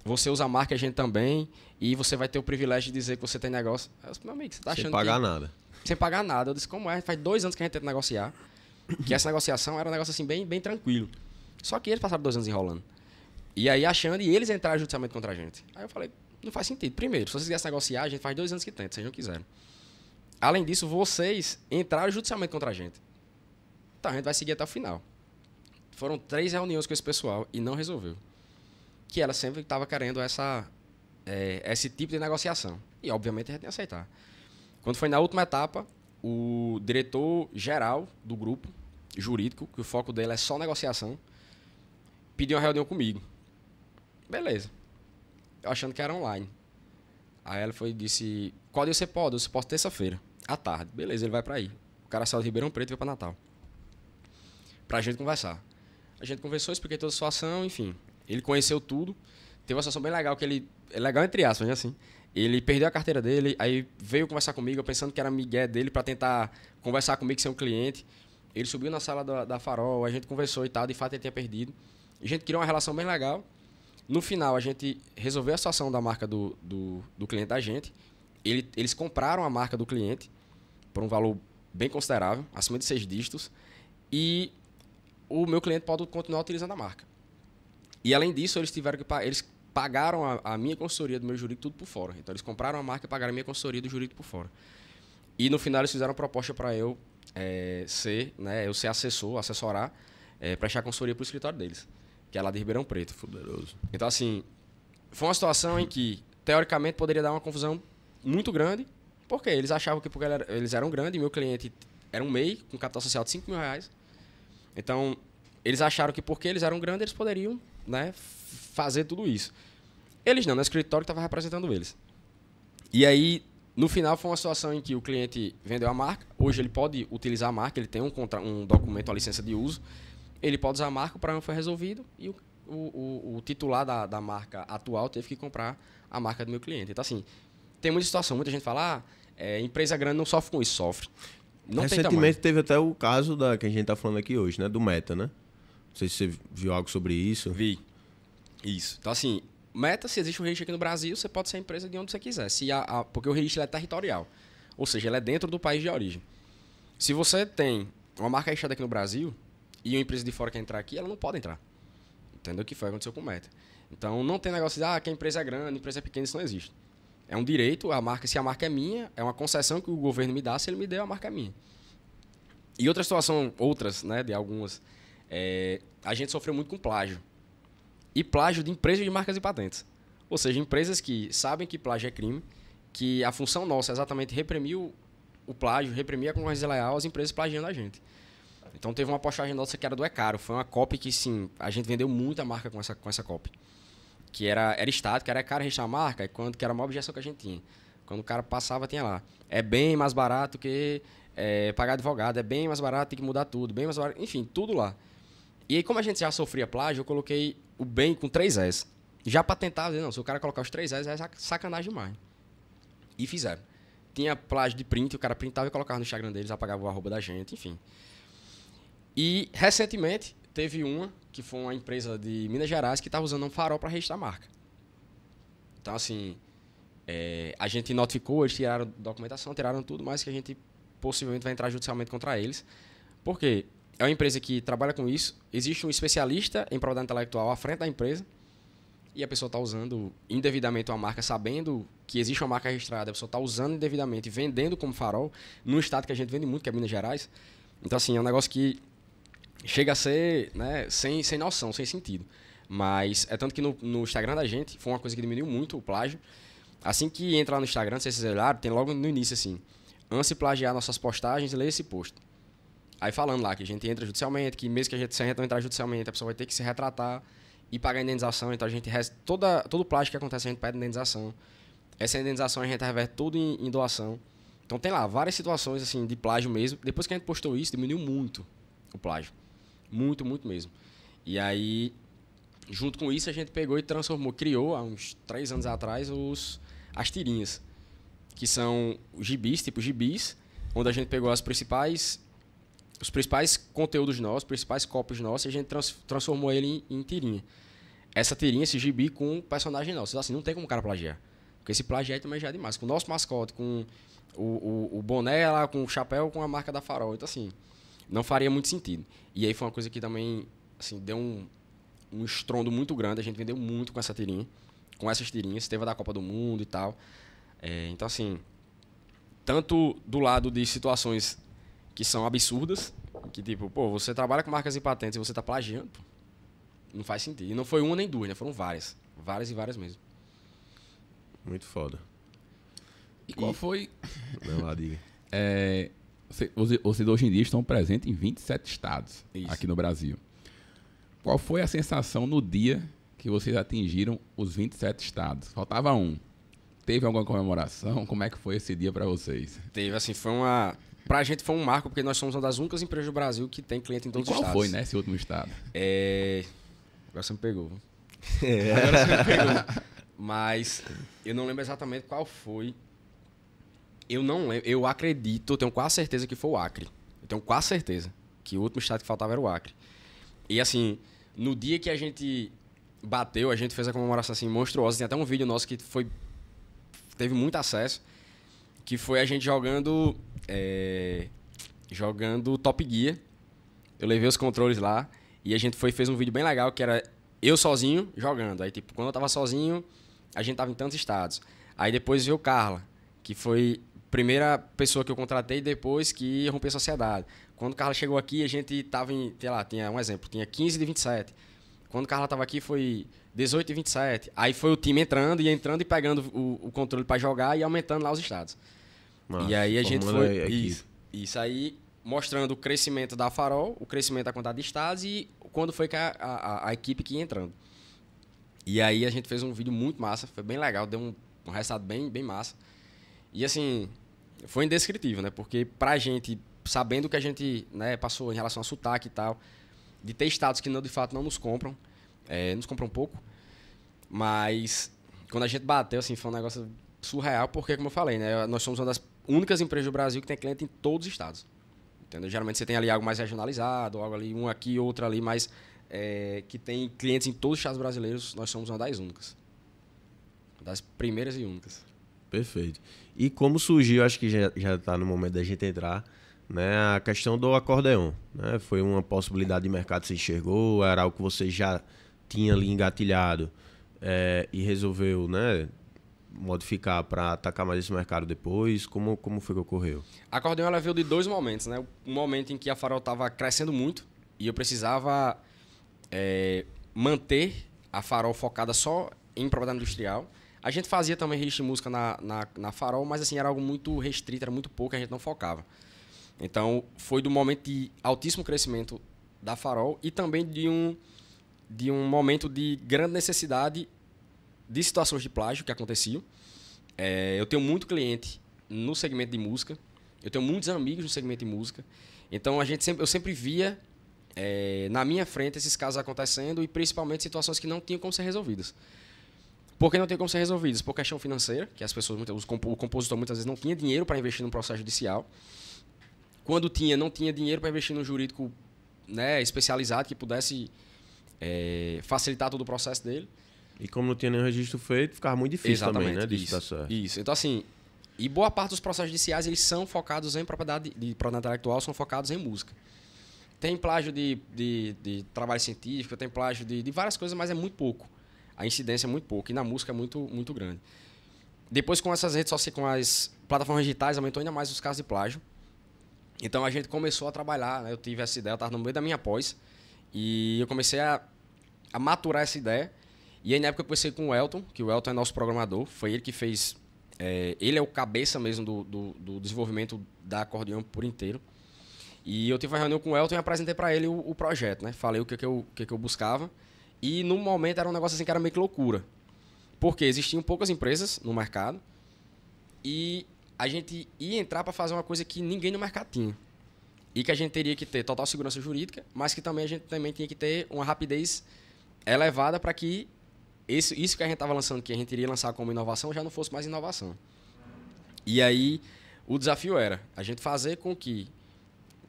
Você usa a marca, a gente também, e você vai ter o privilégio de dizer que você tem negócio. Eu disse, meu amigo, você tá achando sem pagar nada. Sem pagar nada. Eu disse, como é? Faz 2 anos que a gente tenta negociar. Que essa negociação era um negócio assim bem tranquilo. Só que eles passaram 2 anos enrolando. E aí achando, e eles entraram judicialmente contra a gente. Aí eu falei, não faz sentido. Primeiro, se vocês quisessem negociar, a gente faz 2 anos que tenta, vocês não quiseram. Além disso, vocês entraram judicialmente contra a gente. Então a gente vai seguir até o final. Foram 3 reuniões com esse pessoal e não resolveu. Que ela sempre estava querendo esse tipo de negociação. E, obviamente, a gente ia aceitar. Quando foi na última etapa, o diretor-geral do grupo jurídico, que o foco dele é só negociação, pediu uma reunião comigo. Beleza. Eu achando que era online. Aí ela foi e disse, qual dia você pode? Eu posso terça-feira, à tarde. Beleza, ele vai para aí. O cara saiu de Ribeirão Preto e veio para Natal. Pra gente conversar. A gente conversou, expliquei toda a situação, enfim. Ele conheceu tudo. Teve uma situação bem legal, que ele... É legal entre aspas, né, assim. Ele perdeu a carteira dele, aí veio conversar comigo, eu pensando que era migué dele para tentar conversar comigo sem um cliente. Ele subiu na sala da Farol, a gente conversou e tal, de fato ele tinha perdido. A gente criou uma relação bem legal. No final, a gente resolveu a situação da marca do cliente da gente. Eles compraram a marca do cliente por um valor bem considerável, acima de 6 dígitos. E o meu cliente pode continuar utilizando a marca. E, além disso, eles pagaram a minha consultoria do meu jurídico tudo por fora. Então, eles compraram a marca e pagaram a minha consultoria do jurídico por fora. E, no final, eles fizeram uma proposta para eu ser assessorar, prestar consultoria para o escritório deles, que é lá de Ribeirão Preto. Poderoso. Então, assim, foi uma situação em que, teoricamente, poderia dar uma confusão muito grande, porque eles achavam que porque eles eram grandes, e meu cliente era um MEI com capital social de R$5.000. Então, eles acharam que porque eles eram grandes, eles poderiam, né, fazer tudo isso. Eles não, no escritório estava representando eles. E aí, no final, foi uma situação em que o cliente vendeu a marca. Hoje ele pode utilizar a marca, ele tem um documento, uma licença de uso. Ele pode usar a marca, o problema foi resolvido e o titular da marca atual teve que comprar a marca do meu cliente. Então, assim, tem muita situação. Muita gente fala, empresa grande não sofre com isso, sofre. Não Recentemente teve até o caso que a gente está falando aqui hoje, né? Do Meta, né? Não sei se você viu algo sobre isso. Vi. Isso. Então, assim, Meta, se existe um registro aqui no Brasil, você pode ser empresa de onde você quiser. Porque o registro é territorial. Ou seja, ele é dentro do país de origem. Se você tem uma marca registrada aqui no Brasil e uma empresa de fora quer entrar aqui, ela não pode entrar. Entendeu? Que foi o que aconteceu com o Meta. Então, não tem negócio de, que a empresa é grande, a empresa é pequena, isso não existe. É um direito, se a marca é minha, é uma concessão que o governo me dá, se ele me deu, a marca é minha. E outra situação, né, de algumas, a gente sofreu muito com plágio. E plágio de empresas de marcas e patentes. Ou seja, empresas que sabem que plágio é crime, que a função nossa é exatamente reprimir o plágio, reprimir a concorrência desleal, as empresas plagiando a gente. Então teve uma postagem nossa que era do Ecaro, foi uma copy que sim, a gente vendeu muita marca com essa copy. Que era estática, era caro registrar a marca, que era uma objeção que a gente tinha. Quando o cara passava, tinha lá. É bem mais barato que pagar advogado, é bem mais barato, tem que mudar tudo, bem mais barato, enfim, tudo lá. E aí, como a gente já sofria plágio, eu coloquei o bem com 3 S. Já para tentar dizer, não, se o cara colocar os 3 S, é sacanagem demais. E fizeram. Tinha plágio de print, o cara printava e colocava no Instagram deles, apagava o arroba da gente, enfim. E, recentemente, teve uma, que foi uma empresa de Minas Gerais, que estava usando um farol para registrar a marca. Então, assim, a gente notificou, eles tiraram documentação, tiraram tudo, mas que a gente possivelmente vai entrar judicialmente contra eles. Por quê? É uma empresa que trabalha com isso, existe um especialista em propriedade intelectual à frente da empresa, e a pessoa está usando indevidamente uma marca, sabendo que existe uma marca registrada, a pessoa está usando indevidamente, vendendo como farol, num estado que a gente vende muito, que é Minas Gerais. Então, assim, é um negócio que chega a ser, né, sem noção, sem sentido. Mas é tanto que no Instagram da gente, foi uma coisa que diminuiu muito o plágio. Assim que entra lá no Instagram, se vocês olharem, tem logo no início assim, antes de plagiar nossas postagens, lê esse post. Aí falando lá que a gente entra judicialmente, que mesmo que se a gente não entrar judicialmente, a pessoa vai ter que se retratar e pagar a indenização. Então a gente todo plágio que acontece, a gente pede indenização. Essa indenização a gente reverte tudo em doação. Então tem lá várias situações assim de plágio mesmo. Depois que a gente postou isso, diminuiu muito o plágio. Muito, muito mesmo. E aí, junto com isso, a gente pegou e criou há uns 3 anos atrás as tirinhas, que são os gibis, onde a gente pegou os principais conteúdos nossos, os principais copies nossos, e a gente transformou ele em tirinha. Essa tirinha, esse gibi com personagem nosso. Assim, não tem como o cara plagiar. Porque esse plagiar também já é demais. Com o nosso mascote, com o boné lá, com o chapéu, com a marca da Farol. Então, assim, não faria muito sentido. E aí foi uma coisa que também assim, deu um estrondo muito grande. A gente vendeu muito com essa tirinha, com essas tirinhas. Teve a da Copa do Mundo e tal. Então, assim, tanto do lado de situações que são absurdas, que tipo, pô, você trabalha com marcas e patentes e você tá plagiando, pô, não faz sentido. E não foi uma nem duas, né? Foram várias. Várias e várias mesmo. Muito foda. E qual foi... Não, lá, diga. Vocês hoje em dia estão presentes em 27 estados. Isso. Aqui no Brasil. Qual foi a sensação no dia que vocês atingiram os 27 estados? Faltava um. Teve alguma comemoração? Como é que foi esse dia para vocês? Teve, assim, pra gente foi um marco, porque nós somos uma das únicas empresas do Brasil que tem cliente em todos os estados. Qual foi, né, esse último estado? Agora você me pegou. Agora você me pegou. Mas eu não lembro exatamente qual foi. Eu não lembro. Eu acredito, eu tenho quase certeza que foi o Acre. Eu tenho quase certeza que o último estado que faltava era o Acre. E assim, no dia que a gente bateu, a gente fez a comemoração assim monstruosa. Tem até um vídeo nosso que teve muito acesso, que foi a gente jogando Top Gear. Eu levei os controles lá e a gente fez um vídeo bem legal, que era eu sozinho jogando. Aí, tipo, quando eu tava sozinho, a gente tava em tantos estados. Aí depois veio Carla, que foi a primeira pessoa que eu contratei depois que rompeu a sociedade. Quando Carla chegou aqui, a gente tava sei lá, tinha um exemplo, tinha 15 de 27. Quando Carla tava aqui, foi 18 de 27. Aí foi o time entrando e pegando o controle para jogar e aumentando lá os estados. Nossa, e aí a gente foi... Isso aí, mostrando o crescimento da Farol, o crescimento da quantidade de estados e quando foi que a equipe que ia entrando. E aí a gente fez um vídeo muito massa, foi bem legal, deu um resultado bem, bem massa. E assim, foi indescritível, né? Porque pra gente, sabendo o que a gente, né, passou em relação a sotaque e tal, de ter estados que de fato não nos compram, nos compram pouco, mas quando a gente bateu, assim, foi um negócio surreal, porque, como eu falei, né, nós somos uma das únicas empresas do Brasil que tem cliente em todos os estados. Entendeu? Geralmente você tem ali algo mais regionalizado, algo ali, um aqui, outro ali, mas que tem clientes em todos os estados brasileiros, nós somos uma das únicas. Das primeiras e únicas. Perfeito. E como surgiu, acho que já está no momento da gente entrar, né, a questão do acordeon, né? Foi uma possibilidade de mercado que você enxergou? Era algo que vocês já tinha ali engatilhado e resolveu, né, modificar para atacar mais esse mercado depois? Como foi que ocorreu? A Acordeon ela veio de dois momentos, né? Um momento em que a Farol estava crescendo muito e eu precisava manter a Farol focada só em propriedade industrial. A gente fazia também registro de música na Farol, mas assim, era algo muito restrito, era muito pouco, a gente não focava. Então, foi do momento de altíssimo crescimento da Farol e também de um momento de grande necessidade de situações de plágio que aconteciam. Eu tenho muito cliente no segmento de música, eu tenho muitos amigos no segmento de música, então eu sempre via na minha frente esses casos acontecendo e principalmente situações que não tinham como ser resolvidas. Por que não tinham como ser resolvidas? Por questão financeira, que as pessoas, o compositor muitas vezes não tinha dinheiro para investir num processo judicial. Quando tinha, não tinha dinheiro para investir num jurídico, né, especializado que pudesse facilitar todo o processo dele. E como não tinha nenhum registro feito, ficava muito difícil também, né? Isso. Então, assim, e boa parte dos processos judiciais, eles são focados em propriedade intelectual, são focados em música. Tem plágio de trabalho científico, tem plágio de várias coisas, mas é muito pouco. A incidência é muito pouco. E na música é muito, muito grande. Depois, com essas redes sociais, com as plataformas digitais, aumentou ainda mais os casos de plágio. Então, a gente começou a trabalhar, né? Eu tive essa ideia, eu estava no meio da minha pós, e eu comecei a maturar essa ideia. E aí, na época, eu conversei com o Elton, que o Elton é nosso programador. Foi ele que fez... ele é o cabeça mesmo do desenvolvimento da Acordeon por inteiro. E eu tive uma reunião com o Elton e apresentei para ele o projeto, né? Falei o que eu buscava. E, no momento, era um negócio assim que era meio que loucura. Porque existiam poucas empresas no mercado e a gente ia entrar para fazer uma coisa que ninguém no mercado tinha. E que a gente teria que ter total segurança jurídica, mas que também a gente também tinha que ter uma rapidez elevada para que isso que a gente estava lançando, que a gente iria lançar como inovação, já não fosse mais inovação. E aí, o desafio era a gente fazer com que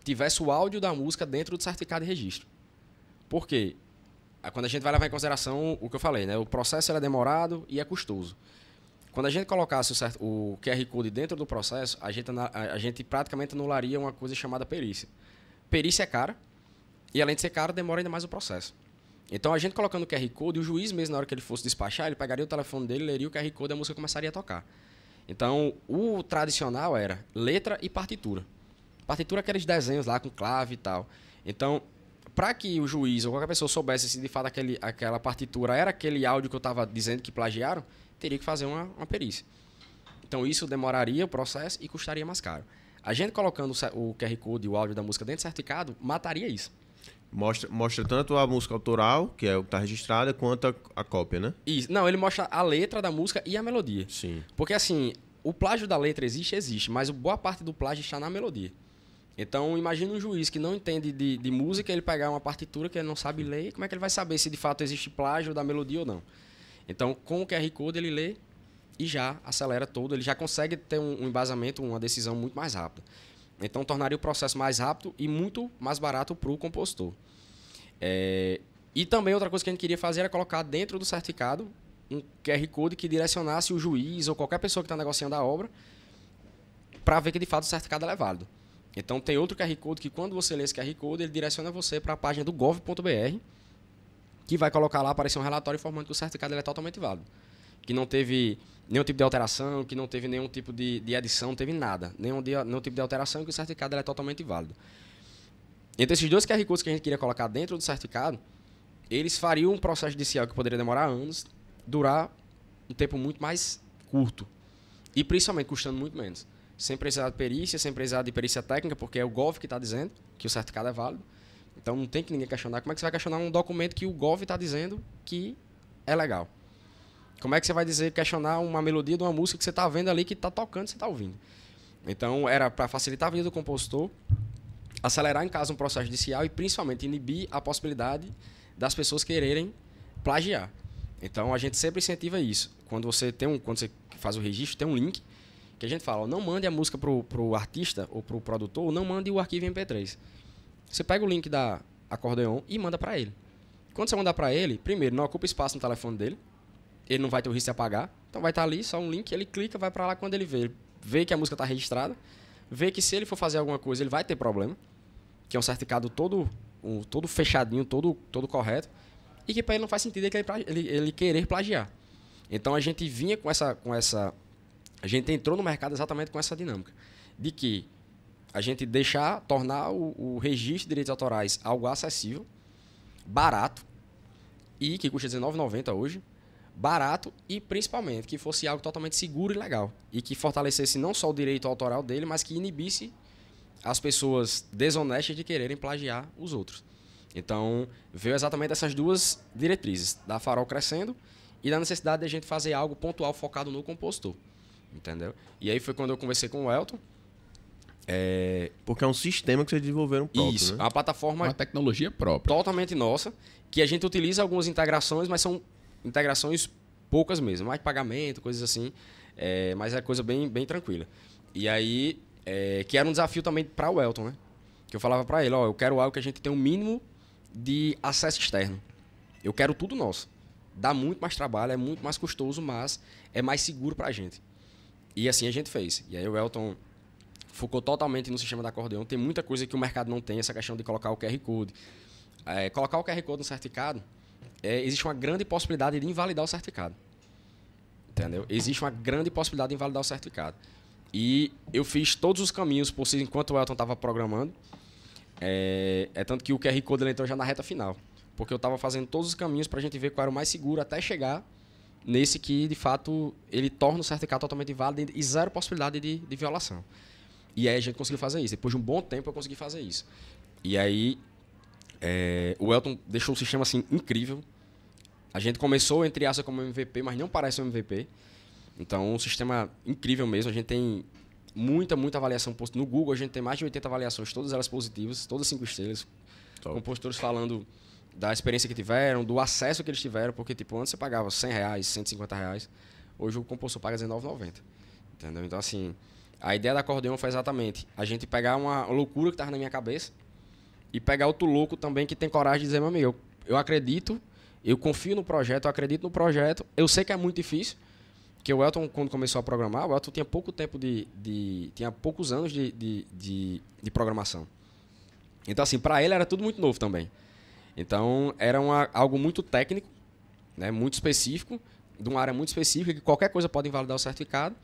tivesse o áudio da música dentro do certificado de registro. Por quê? Quando a gente vai levar em consideração o que eu falei, né? O processo é demorado e é custoso. Quando a gente colocasse o QR Code dentro do processo, a gente praticamente anularia uma coisa chamada perícia. Perícia é cara e, além de ser cara, demora ainda mais o processo. Então, a gente colocando o QR Code, o juiz mesmo, na hora que ele fosse despachar, ele pegaria o telefone dele, leria o QR Code e a música começaria a tocar. Então, o tradicional era letra e partitura. Partitura é aqueles desenhos lá com clave e tal. Então, para que o juiz ou qualquer pessoa soubesse se de fato aquela partitura era aquele áudio que eu estava dizendo que plagiaram, teria que fazer uma perícia. Então, isso demoraria o processo e custaria mais caro. A gente colocando o QR Code e o áudio da música dentro do certificado, mataria isso. Mostra tanto a música autoral, que é o que está registrada, quanto a cópia, né? Isso. Não, ele mostra a letra da música e a melodia. Sim. Porque, assim, o plágio da letra existe, mas boa parte do plágio está na melodia. Então, imagina um juiz que não entende de música, ele pegar uma partitura que ele não sabe ler, como é que ele vai saber se de fato existe plágio da melodia ou não? Então, com o QR Code, ele lê e já acelera todo, ele já consegue ter um embasamento, uma decisão muito mais rápida. Então, tornaria o processo mais rápido e muito mais barato para o compositor. E também outra coisa que a gente queria fazer era colocar dentro do certificado um QR Code que direcionasse o juiz ou qualquer pessoa que está negociando a obra para ver que, de fato, o certificado é válido. Então, tem outro QR Code que, quando você lê esse QR Code, ele direciona você para a página do gov.br, que vai colocar lá, aparecer um relatório informando que o certificado é totalmente válido. Que não teve nenhum tipo de alteração, que não teve nenhum tipo de edição, não teve nada. Nenhum tipo de alteração e que o certificado é totalmente válido. Entre esses dois QR Codes que a gente queria colocar dentro do certificado, eles fariam um processo judicial que poderia demorar anos, durar um tempo muito mais curto. E, principalmente, custando muito menos. Sem precisar de perícia, sem precisar de perícia técnica, porque é o GOV que está dizendo que o certificado é válido. Então, não tem que ninguém questionar. Como é que você vai questionar um documento que o GOV está dizendo que é legal? Como é que você vai questionar uma melodia de uma música que você está vendo ali, que está tocando, você está ouvindo? Então, era para facilitar a vida do compositor, acelerar em caso um processo judicial e, principalmente, inibir a possibilidade das pessoas quererem plagiar. Então, a gente sempre incentiva isso. Quando você faz o registro, tem um link que a gente fala, não mande a música pro artista ou pro produtor, não mande o arquivo MP3. Você pega o link da Acordeon e manda para ele. Quando você mandar para ele, primeiro, não ocupa espaço no telefone dele, ele não vai ter o risco de apagar, então vai estar ali, só um link, ele clica, vai para lá, quando ele vê que a música está registrada, vê que se ele for fazer alguma coisa, ele vai ter problema, que é um certificado todo fechadinho, todo correto. e que para ele não faz sentido ele querer plagiar. Então a gente vinha com essa... A gente entrou no mercado exatamente com essa dinâmica. De que a gente tornar o registro de direitos autorais algo acessível, barato, e que custa R$19,90 hoje, barato e principalmente que fosse algo totalmente seguro e legal. E que fortalecesse não só o direito autoral dele, mas que inibisse as pessoas desonestas de quererem plagiar os outros. Então, veio exatamente essas duas diretrizes, da Farol crescendo e da necessidade de a gente fazer algo pontual focado no compositor. Entendeu? E aí foi quando eu conversei com o Elton. Porque é um sistema que vocês desenvolveram próprio, Isso, né? é uma plataforma Uma tecnologia própria. totalmente nossa, que a gente utiliza algumas integrações, mas são integrações poucas mesmo, mais pagamento, coisas assim, mas é coisa bem, bem tranquila. E aí, que era um desafio também para o Elton, né? Que eu falava para ele, eu quero algo que a gente tenha um mínimo de acesso externo. Eu quero tudo nosso. Dá muito mais trabalho, é muito mais custoso, mas é mais seguro para a gente. E assim a gente fez. E aí o Elton focou totalmente no sistema da Acordeon. Tem muita coisa que o mercado não tem, essa questão de colocar o QR Code. Colocar o QR Code no certificado, existe uma grande possibilidade de invalidar o certificado. Entendeu? Existe uma grande possibilidade de invalidar o certificado. E eu fiz todos os caminhos possíveis enquanto o Elton estava programando. Tanto que o QR Code ele entrou já na reta final. Porque eu estava fazendo todos os caminhos para a gente ver qual era o mais seguro até chegar nesse que, de fato, ele torna o certificado totalmente válido e zero possibilidade de violação. E aí a gente conseguiu fazer isso. Depois de um bom tempo eu consegui fazer isso. E aí o Elton deixou um sistema assim incrível. A gente começou, entre aspas, como MVP, mas não parece um MVP. Então, um sistema incrível mesmo. A gente tem muita avaliação positiva. No Google a gente tem mais de 80 avaliações, todas elas positivas, todas 5 estrelas. Top. Compositores falando da experiência que tiveram, do acesso que eles tiveram, porque tipo, antes você pagava R$100, R$150, hoje o compositor paga R$19,90. Entendeu? Então, assim, a ideia da Acordeon foi exatamente a gente pegar uma loucura que estava na minha cabeça e pegar outro louco também que tem coragem de dizer, meu amigo, eu acredito, eu confio no projeto, eu acredito no projeto, eu sei que é muito difícil, porque o Elton, quando começou a programar, o Elton tinha pouco tempo tinha poucos anos de programação. Então, assim, para ele era tudo muito novo também. Então, era algo muito técnico, né, muito específico, de uma área muito específica, que qualquer coisa pode invalidar o certificado,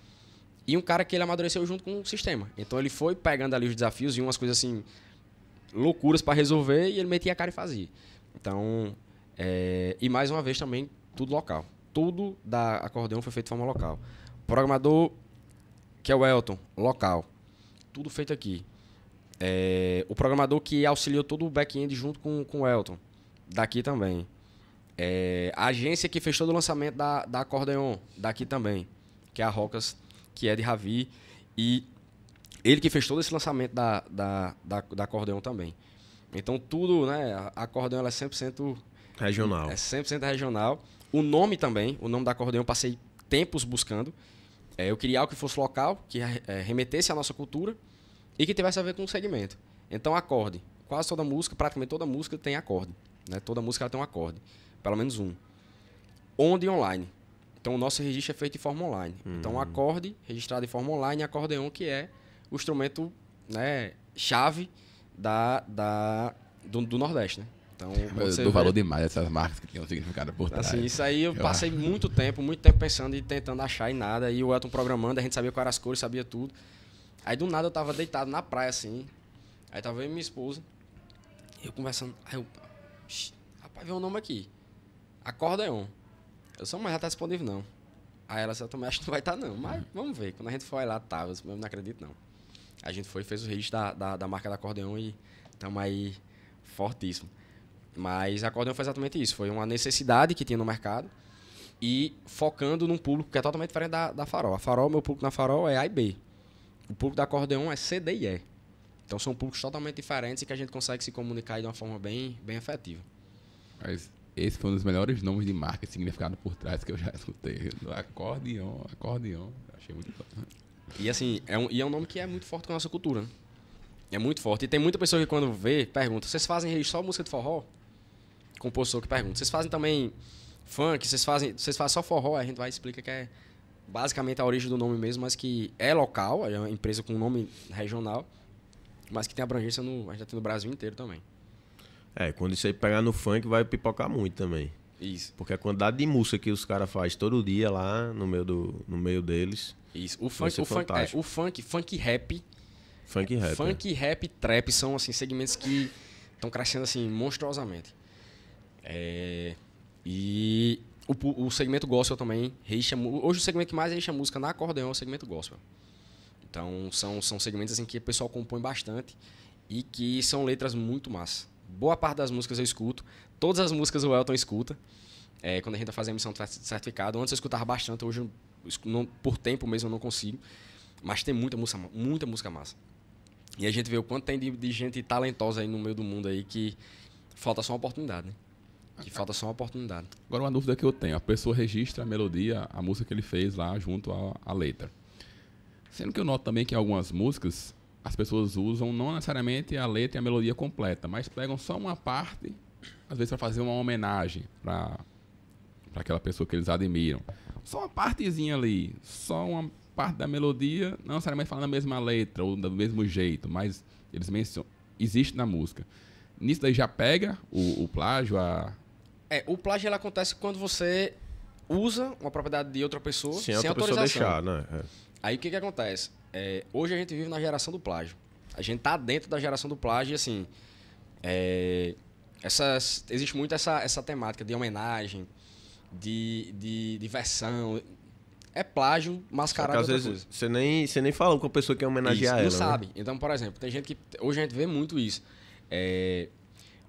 e um cara que ele amadureceu junto com o sistema. Então, ele foi pegando ali os desafios e umas coisas assim, loucuras para resolver, e ele metia a cara e fazia. Então, e mais uma vez também, tudo local. Tudo da Acordeon foi feito de forma local. O programador, que é o Elton, local. Tudo feito aqui. O programador que auxiliou todo o back-end junto com o Elton, daqui também. A agência que fez todo o lançamento da Acordeon, daqui também, que é a Rocas, que é de Ravi. E ele que fez todo esse lançamento da Acordeon também. Então, tudo, né? A Acordeon ela é 100% regional. É 100% regional. O nome também, o nome da Acordeon eu passei tempos buscando. Eu queria algo que fosse local, que remetesse à nossa cultura e que tivesse a ver com o segmento. Então, acorde. Quase toda música, praticamente toda música tem acorde. Né? Toda música ela tem um acorde. Pelo menos um. Onde online. Então, o nosso registro é feito de forma online. Então, acorde, registrado de forma online, e acordeon, que é o instrumento, né, chave do Nordeste, né? Então, eu dou valor demais essas marcas que têm um significado por trás. Assim, isso aí eu passei muito tempo pensando e tentando achar e nada. E o Elton programando, a gente sabia quais eram as cores, sabia tudo. Aí do nada eu tava deitado na praia assim. Aí tava eu e minha esposa. Eu conversando. Aí eu. Rapaz, vê o nome aqui. Acordeon. Eu sou, mas já tá disponível não. Aí ela disse, eu também acho que não vai estar não. Mas vamos ver. Quando a gente foi lá, tava. Eu disse, não acredito não. A gente foi e fez o registro da marca da Acordeon e estamos aí fortíssimo. Mas a Acordeon foi exatamente isso. Foi uma necessidade que tinha no mercado e focando num público que é totalmente diferente da Farol. A Farol, meu público na Farol é A e B. O público da Acordeon é C, D e E. Então são públicos totalmente diferentes e que a gente consegue se comunicar de uma forma bem, bem efetiva. Mas esse foi um dos melhores nomes de marca, significado por trás que eu já escutei. Acordeon. Achei muito bom. E assim, é um nome que é muito forte com a nossa cultura. Né? É muito forte. E tem muita pessoa que quando vê, pergunta, vocês fazem só música de forró? Compositor que pergunta. Vocês fazem também funk? Vocês fazem só forró? A gente vai explicar que é basicamente a origem do nome mesmo, mas que é local, é uma empresa com nome regional, mas que tem abrangência no Brasil inteiro também. Quando isso aí pegar no funk, vai pipocar muito também. Isso. Porque a quantidade de música que os caras fazem todo dia lá no meio deles. Isso. O funk rap. Funk rap. Funk, rap, trap são assim, segmentos que estão crescendo assim, monstruosamente. E o segmento gospel também reisha. Hoje o segmento que mais reisha música na acordeão é o segmento gospel. Então são segmentos assim, que o pessoal compõe bastante e que são letras muito massas. Boa parte das músicas eu escuto. Todas as músicas o Elton escuta. Quando a gente vai fazer a emissão de certificado. Antes eu escutava bastante, hoje por tempo mesmo eu não consigo. Mas tem muita música massa. E a gente vê o quanto tem de gente talentosa aí no meio do mundo aí que falta só uma oportunidade, né? Agora, uma dúvida que eu tenho. A pessoa registra a melodia, a música que ele fez lá junto à letra. Sendo que eu noto também que em algumas músicas as pessoas usam não necessariamente a letra e a melodia completa, mas pegam só uma parte, às vezes para fazer uma homenagem para aquela pessoa que eles admiram. Só uma partezinha ali, só uma parte da melodia, não necessariamente falando a mesma letra ou do mesmo jeito, mas eles mencionam, existe na música. Nisso daí já pega o plágio, o plágio ele acontece quando você usa uma propriedade de outra pessoa sem autorização. Deixar, né? Aí o que acontece? Hoje a gente vive na geração do plágio. A gente tá dentro da geração do plágio e assim, existe muito essa temática de homenagem, de versão. É plágio mascarado de outra coisa. Você nem fala com a pessoa que é homenagear ela. Não sabe. Então, por exemplo, tem gente que... Hoje a gente vê muito isso.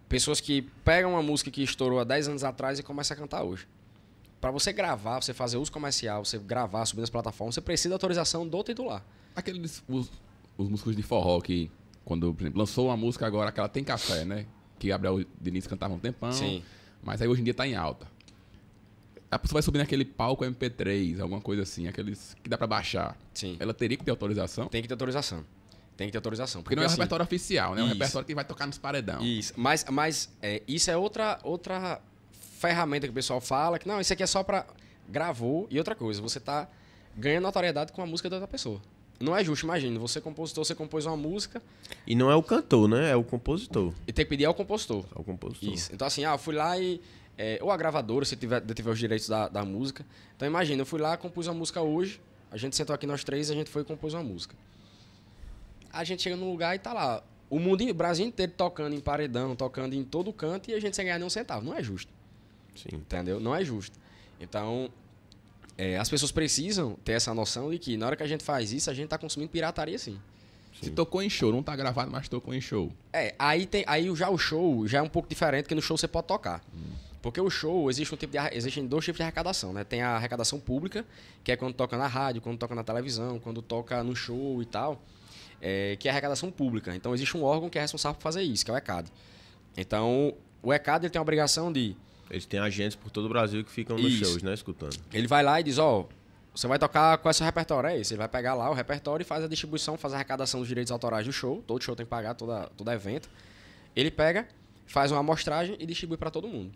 Pessoas que pegam uma música que estourou há 10 anos atrás e começam a cantar hoje. Para você gravar, você fazer uso comercial, você gravar, subir nas plataformas, você precisa da autorização do titular. Os músicos de forró que, quando, por exemplo, lançou uma música agora, aquela Tem Café, né? Que Gabriel Diniz cantava um tempão. Sim. Mas aí hoje em dia tá em alta. A pessoa vai subir naquele palco MP3, alguma coisa assim, aqueles que dá pra baixar. Sim. Ela teria que ter autorização? Tem que ter autorização. Porque não é um assim, repertório oficial, né? É um repertório que vai tocar nos paredão. Isso. Mas isso é outra ferramenta que o pessoal fala, que não, isso aqui é só pra... Gravou. E outra coisa, você tá ganhando notoriedade com a música da outra pessoa. Não é justo, imagina. Você compositor, você compôs uma música... E não é o cantor, né? É o compositor. E tem que pedir ao compositor. Ao compositor. Isso. Então assim, eu fui lá e... ou a gravadora, se tiver os direitos da música. Então imagina, eu fui lá, compus uma música hoje, a gente sentou aqui nós três, a gente foi e compôs uma música. A gente chega num lugar e tá lá, o Brasil inteiro tocando em paredão, tocando em todo canto e a gente sem ganhar nem um centavo. Não é justo. Sim. Entendeu? Não é justo. Então, as pessoas precisam ter essa noção de que na hora que a gente faz isso, a gente tá consumindo pirataria sim. Se tocou em show, não tá gravado, mas tocou em show. Aí já o show já é um pouco diferente, porque no show você pode tocar. Porque o show, existem dois tipos de arrecadação, né? Tem a arrecadação pública, que é quando toca na rádio, quando toca na televisão, quando toca no show e tal, que é a arrecadação pública. Então, existe um órgão que é responsável por fazer isso, que é o ECAD. Então, o ECAD ele tem a obrigação de... Eles têm agentes por todo o Brasil que ficam nos shows, né? Escutando. Ele vai lá e diz, você vai tocar com esse repertório, é esse. Ele vai pegar lá o repertório e faz a distribuição, faz a arrecadação dos direitos autorais do show. Todo show tem que pagar, todo evento. Ele pega, faz uma amostragem e distribui para todo mundo.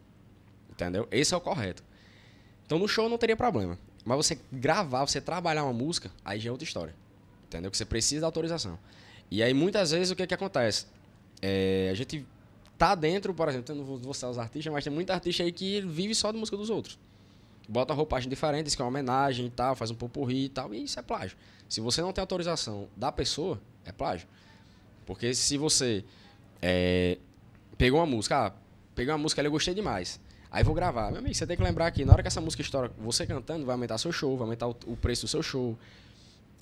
Entendeu? Esse é o correto. Então, no show não teria problema. Mas você gravar, você trabalhar uma música, aí já é outra história. Entendeu? Que você precisa da autorização. E aí, muitas vezes, o que acontece? A gente tá dentro, por exemplo, eu não vou citar os artistas, mas tem muita artista aí que vive só de música dos outros. Bota roupagem diferente, diz que é uma homenagem e tal, faz um popurrí e tal, e isso é plágio. Se você não tem autorização da pessoa, é plágio. Porque se você pegou uma música, eu gostei demais. Aí vou gravar. Meu amigo, você tem que lembrar que na hora que essa música estoura, você cantando, vai aumentar seu show, vai aumentar o preço do seu show,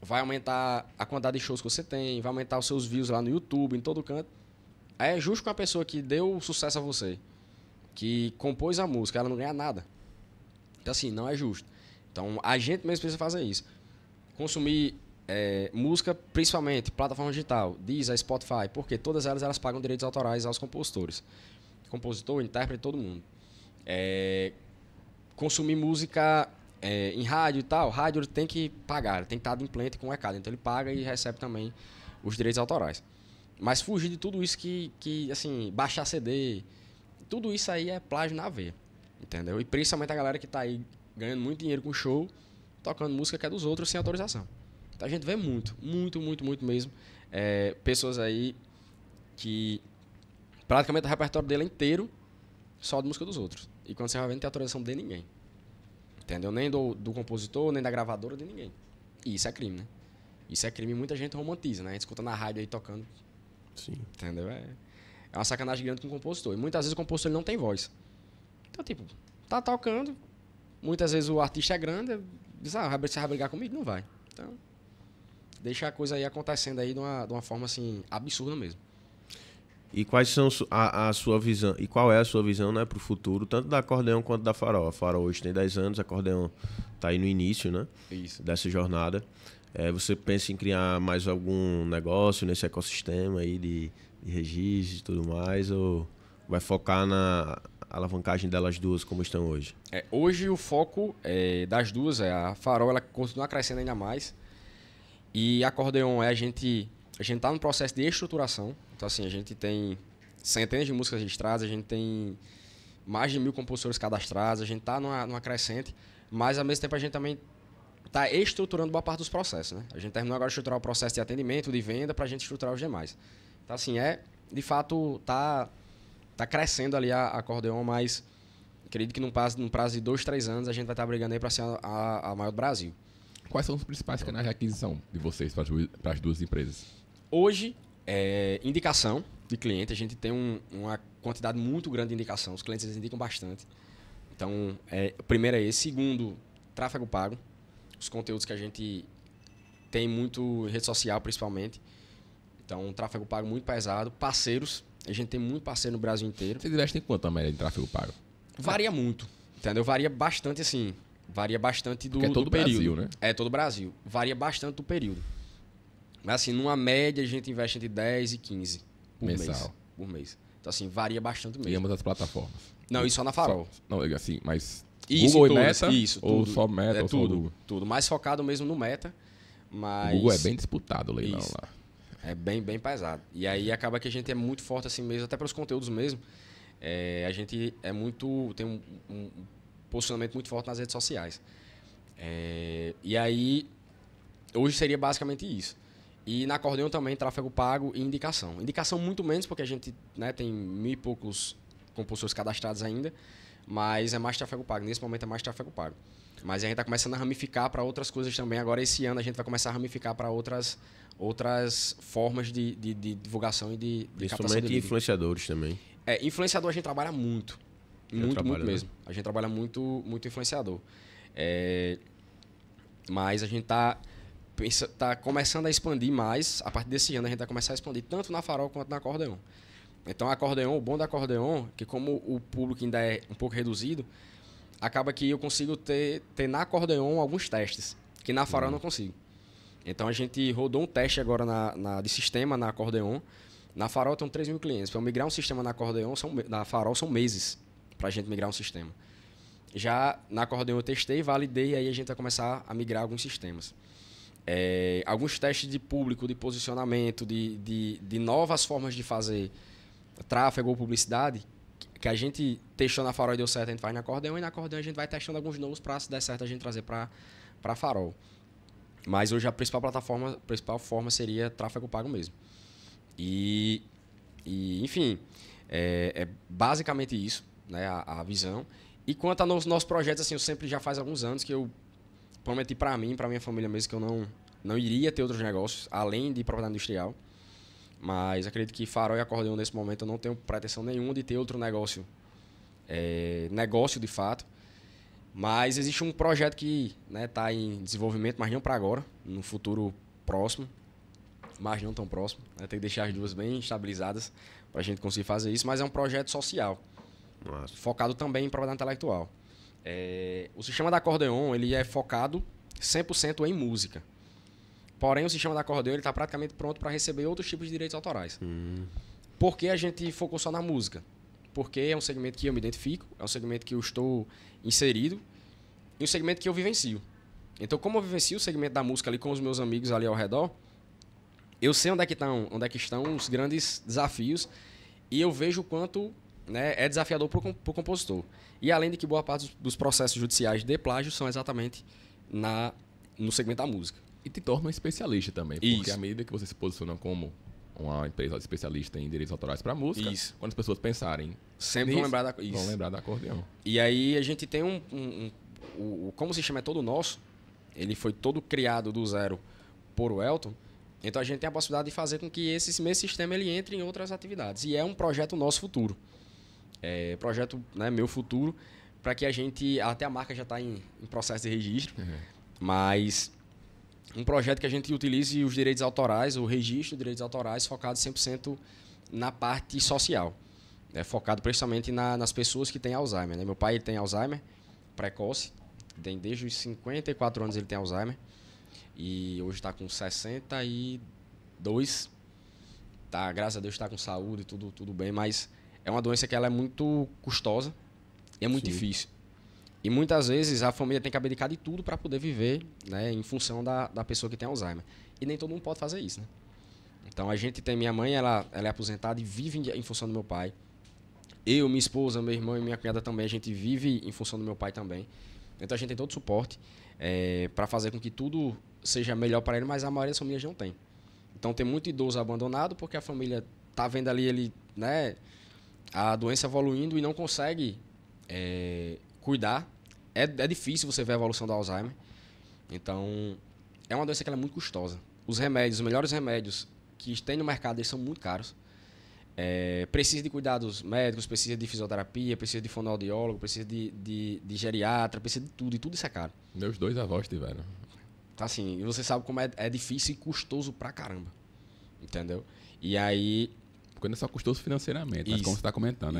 vai aumentar a quantidade de shows que você tem, vai aumentar os seus views lá no YouTube, em todo canto. Aí é justo com a pessoa que deu sucesso a você, que compôs a música, ela não ganha nada. Então assim, não é justo. Então a gente mesmo precisa fazer isso. Consumir música, principalmente plataforma digital, Deezer, Spotify, porque todas elas pagam direitos autorais aos compositores. Compositor, intérprete, todo mundo. Consumir música em rádio e tal, rádio ele tem que pagar, ele tem que estar adimplente com o ECAD, então ele paga e recebe também os direitos autorais. Mas fugir de tudo isso que assim, baixar CD, tudo isso aí é plágio na veia, entendeu? E principalmente a galera que está aí ganhando muito dinheiro com show, tocando música que é dos outros sem autorização. Então a gente vê muito mesmo, pessoas aí que Praticamente o repertório dele é inteiro só de música dos outros. E quando você vai ver, não tem autorização de ninguém. Entendeu? Nem do compositor, nem da gravadora, de ninguém. E isso é crime, né? Isso é crime e muita gente romantiza, né? A gente escuta na rádio aí tocando. Sim. Entendeu? É uma sacanagem grande com o compositor. E muitas vezes o compositor ele não tem voz. Então, tipo, tá tocando. Muitas vezes o artista é grande. Diz, você vai brigar comigo? Não vai. Então, deixa a coisa aí acontecendo aí de uma forma, assim, absurda mesmo. E quais são a sua visão? E qual é a sua visão, né, para o futuro, tanto da Acordeon quanto da Farol? A Farol hoje tem 10 anos, a Acordeon está aí no início, né? Isso. Dessa jornada. Você pensa em criar mais algum negócio nesse ecossistema aí de registro e tudo mais? Ou vai focar na alavancagem delas duas como estão hoje? Hoje o foco das duas a Farol ela continua crescendo ainda mais. E a Acordeon a gente está no processo de estruturação. Então, assim, a gente tem centenas de músicas registradas, a gente tem mais de 1.000 compositores cadastrados, a gente está numa crescente, mas, ao mesmo tempo, a gente também está estruturando boa parte dos processos, né? A gente terminou agora de estruturar o processo de atendimento, de venda, para a gente estruturar os demais. Então, assim, de fato, tá crescendo ali a Acordeon, mas acredito que num prazo de 2, 3 anos, a gente vai estar brigando aí para ser a maior do Brasil. Quais são os principais canais de aquisição de vocês para as duas empresas? Hoje, indicação de cliente. A gente tem uma quantidade muito grande de indicação. Os clientes eles indicam bastante. Então, o primeiro é esse. Segundo, tráfego pago. Os conteúdos que a gente tem muito em rede social, principalmente. Então, tráfego pago muito pesado. Parceiros. A gente tem muito parceiro no Brasil inteiro. Vocês investem em quanto a média de tráfego pago? Varia muito. Entendeu? Varia bastante, assim. Varia bastante do todo período. Brasil, né? É todo o Brasil. Varia bastante do período. Mas, assim, numa média, a gente investe entre 10 e 15 por mês. Então, assim, varia bastante mesmo. E ambas as plataformas? Não, isso só na Farol. Não, assim, mas Isso, Google tudo, e Meta? Isso, ou tudo. só Meta ou só tudo, Google? Tudo. Mais focado mesmo no Meta. Mas... O Google é bem disputado o leilão lá. É bem pesado. E aí acaba que a gente é muito forte assim mesmo, até pelos conteúdos mesmo. A gente tem um posicionamento muito forte nas redes sociais. E aí, hoje seria basicamente isso. E na Acordeon também, tráfego pago e indicação. Indicação muito menos, porque a gente, né, tem 1.000 e poucos compositores cadastrados ainda, mas é mais tráfego pago. Nesse momento é mais tráfego pago. Mas a gente está começando a ramificar para outras coisas também. Agora, esse ano, a gente vai começar a ramificar para outras formas de divulgação e de captação de lead. Influenciadores também. Influenciador a gente trabalha muito. Muito mesmo. A gente trabalha muito influenciador. Mas a gente tá começando a expandir mais. A partir desse ano, a gente vai começar a expandir tanto na Farol quanto na Acordeon. Então, a Acordeon, o bom da Acordeon, que como o público ainda é um pouco reduzido, acaba que eu consigo ter na Acordeon alguns testes, que na Farol eu não consigo. Então, a gente rodou um teste agora de sistema na Acordeon. Na Farol tem 3.000 clientes. Para migrar um sistema na Acordeon, na Farol são meses para a gente migrar um sistema. Já na Acordeon eu testei, validei, e aí a gente vai começar a migrar alguns sistemas. Alguns testes de público, de posicionamento, de novas formas de fazer tráfego ou publicidade, que a gente testou na Farol e deu certo, a gente faz na Acordeon, e na Acordeon a gente vai testando alguns novos para, se der certo, a gente trazer para a Farol. Mas hoje a principal forma seria tráfego pago mesmo. E enfim, basicamente isso, né, a visão. E quanto aos nossos projetos, assim, eu sempre já faz alguns anos que eu prometi para mim, para minha família mesmo, que eu não iria ter outros negócios, além de propriedade industrial. Mas acredito que Farol e Acordeon, nesse momento, eu não tenho pretensão nenhuma de ter outro negócio. Negócio, de fato. Mas existe um projeto que está em desenvolvimento, mas não para agora, no futuro próximo. Mas não tão próximo. Tem que deixar as duas bem estabilizadas para a gente conseguir fazer isso. Mas é um projeto social. Nossa. Focado também em propriedade intelectual. O sistema da Acordeon ele é focado 100% em música. Porém, o sistema da Acordeon está praticamente pronto para receber outros tipos de direitos autorais. Por que a gente focou só na música? Porque é um segmento que eu me identifico, é um segmento que eu estou inserido e um segmento que eu vivencio. Então, como eu vivencio o segmento da música ali com os meus amigos ali ao redor, eu sei onde é que estão os grandes desafios e eu vejo o quanto, né, é desafiador para o compositor. E além de que boa parte dos processos judiciais de plágio são exatamente no segmento da música. E te torna um especialista também, porque Isso. à medida que você se posiciona como uma empresa especialista em direitos autorais para música. Isso. Quando as pessoas pensarem Sempre nisso, vão lembrar da acordeão. E aí a gente tem como o sistema é todo nosso, ele foi todo criado do zero por o Elton, então a gente tem a possibilidade de fazer com que esse mesmo sistema ele entre em outras atividades. E é um projeto nosso futuro. É projeto, né, meu futuro, para que a gente... Até a marca já está em processo de registro, mas um projeto que a gente utilize os direitos autorais, o registro de direitos autorais focado 100% na parte social. Focado principalmente nas pessoas que têm Alzheimer. Né? Meu pai ele tem Alzheimer precoce, desde os 54 anos ele tem Alzheimer, e hoje está com 62, tá, graças a Deus está com saúde, tudo bem, mas é uma doença que ela é muito custosa e é muito difícil. E muitas vezes a família tem que abdicar de tudo para poder viver, né, em função da pessoa que tem Alzheimer. E nem todo mundo pode fazer isso. Né? Então a gente tem, minha mãe, ela é aposentada e vive em função do meu pai. Eu, minha esposa, meu irmão e minha cunhada também, a gente vive em função do meu pai também. Então a gente tem todo o suporte para fazer com que tudo seja melhor para ele, mas a maioria das famílias não tem. Então tem muito idoso abandonado porque a família está vendo ali ele, né, a doença evoluindo e não consegue cuidar. É difícil você ver a evolução do Alzheimer. Então é uma doença que ela é muito custosa. Os remédios, os melhores remédios que tem no mercado, eles são muito caros. Precisa de cuidados médicos, precisa de fisioterapia, precisa de fonoaudiólogo, precisa de geriatra, precisa de tudo, e tudo isso é caro. Meus 2 avós tiveram. Então, assim, você sabe como é difícil e custoso pra caramba. Entendeu? E aí... Porque não é só custoso financeiramente, mas como você está comentando,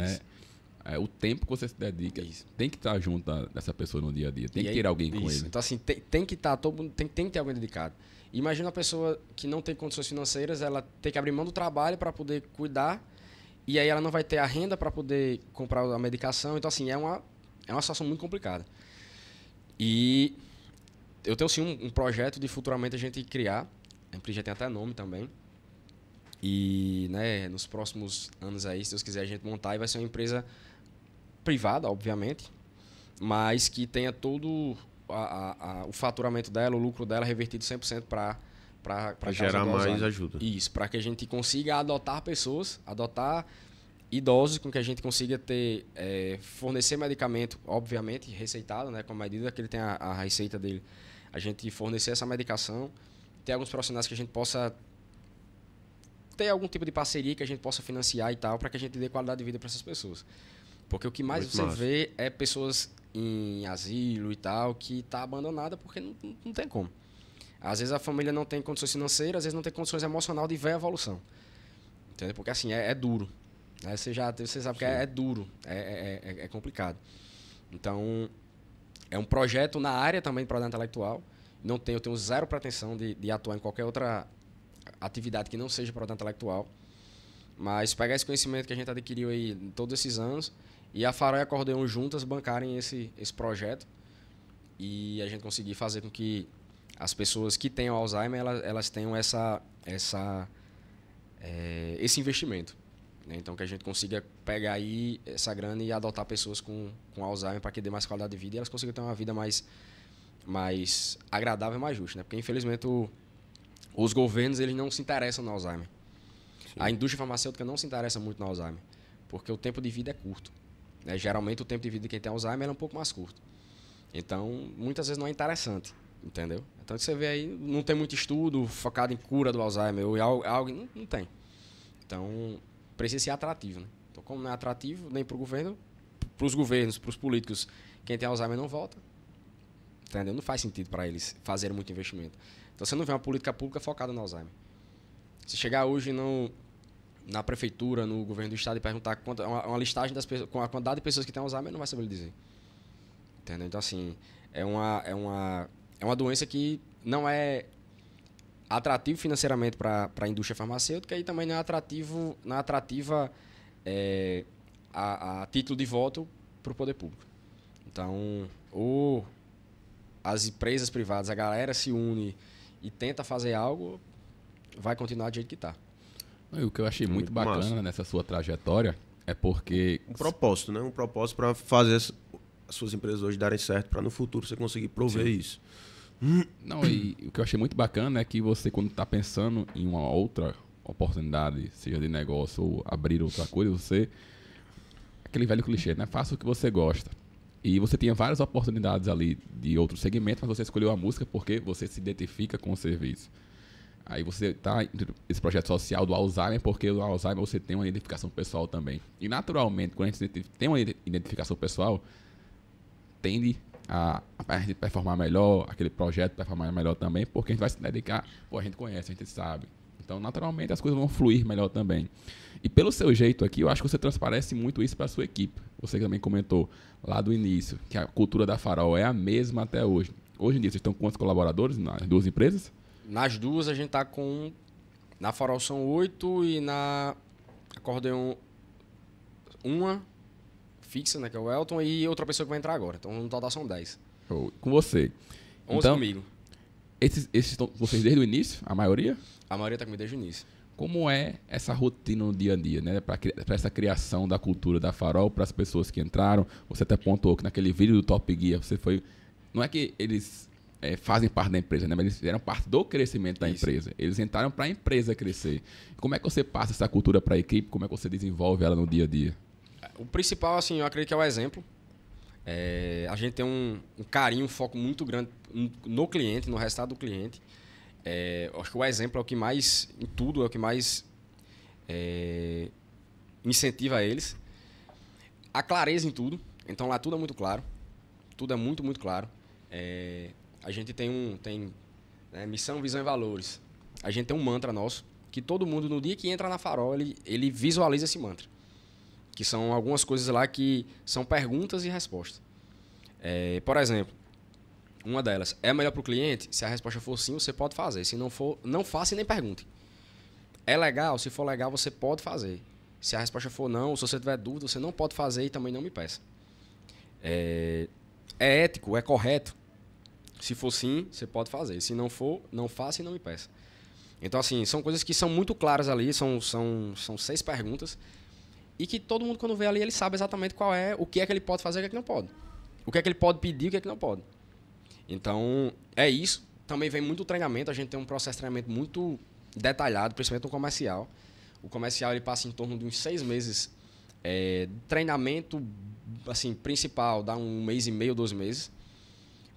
o tempo que você se dedica, tem que estar junto dessa pessoa no dia a dia, tem que ter alguém com ele. Então, assim, tem que estar, todo mundo tem que ter alguém dedicado. Imagina uma pessoa que não tem condições financeiras, ela tem que abrir mão do trabalho para poder cuidar, e aí ela não vai ter a renda para poder comprar a medicação. Então, assim, é uma situação muito complicada. E eu tenho, sim, um projeto de futuramente a gente criar, a empresa já tem até nome também, e, né, nos próximos anos aí, se Deus quiser, a gente montar, e vai ser uma empresa privada, obviamente, mas que tenha todo o faturamento dela, o lucro dela revertido 100% para gerar mais ajuda. Isso, para que a gente consiga adotar pessoas, adotar idosos, com que a gente consiga ter, fornecer medicamento, obviamente, receitado, né, com a medida que ele tem a receita dele, a gente fornecer essa medicação, ter alguns profissionais que a gente possa ter algum tipo de parceria que a gente possa financiar e tal, para que a gente dê qualidade de vida para essas pessoas. Porque o que mais você vê é pessoas em asilo e tal, que está abandonada porque não tem como. Às vezes a família não tem condições financeiras, às vezes não tem condições emocionais de ver a evolução. Entendeu? Porque assim, é duro. Né? Você sabe que é duro, é complicado. Então, é um projeto na área também de propriedade intelectual. Eu tenho zero pretensão de atuar em qualquer outra atividade que não seja propriedade intelectual. Mas pegar esse conhecimento que a gente adquiriu aí todos esses anos e a Farol e a Acordeon juntas bancarem esse projeto e a gente conseguir fazer com que as pessoas que têm Alzheimer elas tenham esse investimento. Né? Então, que a gente consiga pegar aí essa grana e adotar pessoas com Alzheimer para que dê mais qualidade de vida e elas consigam ter uma vida mais agradável e mais justa. Né? Porque, infelizmente, os governos eles não se interessam no Alzheimer. Sim. A indústria farmacêutica não se interessa muito no Alzheimer, porque o tempo de vida é curto. Né? Geralmente, o tempo de vida de quem tem Alzheimer é um pouco mais curto. Então, muitas vezes não é interessante, entendeu? Então, você vê aí, não tem muito estudo focado em cura do Alzheimer, ou algo, não tem. Então, precisa ser atrativo. Né? Então, como não é atrativo, nem para o governo, para os governos, para os políticos, quem tem Alzheimer não volta. Entendeu? Não faz sentido para eles fazerem muito investimento. Então, você não vê uma política pública focada no Alzheimer. Se chegar hoje na prefeitura, no governo do estado e perguntar uma listagem das pessoas, com a quantidade de pessoas que têm Alzheimer, não vai saber lhe dizer. Entendeu? Então, assim, é uma doença que não é atrativo financeiramente para a indústria farmacêutica e também não é atrativa a título de voto para o poder público. Então, ou as empresas privadas, a galera se une e tenta fazer algo, vai continuar do jeito que está. O que eu achei muito bacana massa nessa sua trajetória é porque... Um propósito, né? Um propósito para fazer as suas empresas hoje darem certo, para no futuro você conseguir prover isso. Não, e o que eu achei muito bacana é que você, quando está pensando em uma outra oportunidade, seja de negócio ou abrir outra coisa, você... Aquele velho clichê, né? Faça o que você gosta. E você tinha várias oportunidades ali de outros segmentos, mas você escolheu a música porque você se identifica com o serviço. Aí você está esse projeto social do Alzheimer, porque o Alzheimer você tem uma identificação pessoal também. E naturalmente, quando a gente tem uma identificação pessoal, tende a gente performar melhor, aquele projeto performar melhor também, porque a gente vai se dedicar, pô, a gente conhece, a gente sabe. Então, naturalmente, as coisas vão fluir melhor também. E pelo seu jeito aqui, eu acho que você transparece muito isso para a sua equipe. Você também comentou lá do início que a cultura da Farol é a mesma até hoje. Hoje em dia, vocês estão com quantos colaboradores nas duas empresas? Nas duas, a gente tá com... Na Farol são 8 e na Acordeon uma fixa, né, que é o Elton, e outra pessoa que vai entrar agora. Então, no total são 10. Com você. 11 então, comigo. Esses estão com vocês desde o início, a maioria? A maioria tá comigo desde o início. Como é essa rotina no dia a dia, né? Para essa criação da cultura da Farol, para as pessoas que entraram? Você até pontuou que naquele vídeo do Top Gear, você foi... Não é que eles fazem parte da empresa, né? Mas eles fizeram parte do crescimento da empresa. Eles entraram para a empresa crescer. Como é que você passa essa cultura para a equipe? Como é que você desenvolve ela no dia a dia? O principal, assim, eu acredito que é o exemplo. A gente tem um carinho, um foco muito grande no cliente, no resultado do cliente. Acho que o exemplo é o que mais, em tudo, é o que mais incentiva eles. A clareza em tudo. Então, lá tudo é muito claro. Tudo é muito, muito claro. A gente tem missão, visão e valores. A gente tem um mantra nosso, que todo mundo, no dia que entra na Farol, ele visualiza esse mantra. Que são algumas coisas lá que são perguntas e respostas. Por exemplo, uma delas, é melhor para o cliente? Se a resposta for sim, você pode fazer. Se não for, não faça e nem pergunte. É legal? Se for legal, você pode fazer. Se a resposta for não, ou se você tiver dúvida, você não pode fazer e também não me peça. É ético? É correto? Se for sim, você pode fazer. Se não for, não faça e não me peça. Então, assim, são coisas que são muito claras ali, são 6 perguntas, e que todo mundo, quando vê ali, ele sabe exatamente o que é que ele pode fazer e o que é que não pode. O que é que ele pode pedir e o que é que não pode. Então, é isso. Também vem muito treinamento. A gente tem um processo de treinamento muito detalhado, principalmente no comercial. O comercial ele passa em torno de uns 6 meses de treinamento assim, principal, dá 1 mês e meio, 2 meses,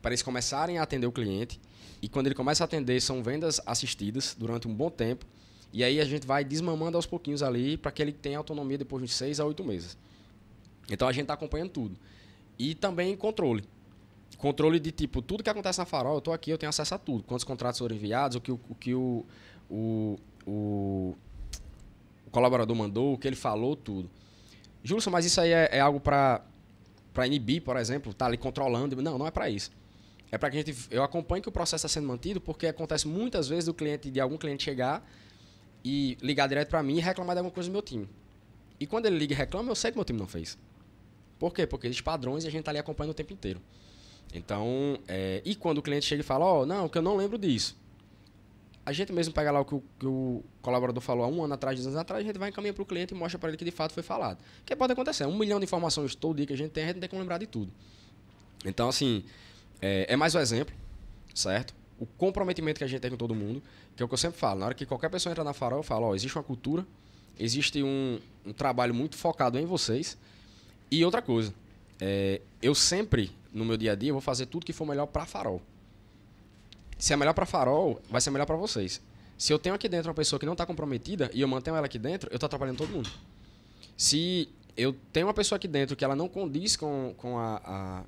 para eles começarem a atender o cliente. E quando ele começa a atender, são vendas assistidas durante um bom tempo. E aí a gente vai desmamando aos pouquinhos ali para que ele tenha autonomia depois de 6 a 8 meses. Então a gente está acompanhando tudo. E também controle. Controle de tipo, tudo que acontece na Farol, eu estou aqui, eu tenho acesso a tudo. Quantos contratos foram enviados, o que o colaborador mandou, o que ele falou, tudo. Júlio, mas isso aí é algo para inibir, por exemplo, tá ali controlando. Não é para isso. É para que eu acompanhe que o processo está sendo mantido, porque acontece muitas vezes de algum cliente chegar e ligar direto para mim e reclamar de alguma coisa do meu time. E quando ele liga e reclama, eu sei que meu time não fez. Por quê? Porque existem padrões e a gente está ali acompanhando o tempo inteiro. Então, e quando o cliente chega e fala, não, que eu não lembro disso. A gente mesmo pega lá o que o colaborador falou há 1 ano atrás, 2 anos atrás, a gente vai encaminhar para o cliente e mostra para ele que de fato foi falado. O que pode acontecer? 1 milhão de informações todo dia que a gente não tem como lembrar de tudo. Então, assim, é mais um exemplo, certo? O comprometimento que a gente tem com todo mundo, que é o que eu sempre falo. Na hora que qualquer pessoa entra na Farol, eu falo, existe uma cultura, existe um trabalho muito focado em vocês. E outra coisa, eu sempre, no meu dia a dia, vou fazer tudo que for melhor para a Farol. Se é melhor para a Farol, vai ser melhor para vocês. Se eu tenho aqui dentro uma pessoa que não está comprometida e eu mantenho ela aqui dentro, eu estou atrapalhando todo mundo. Se eu tenho uma pessoa aqui dentro que ela não condiz com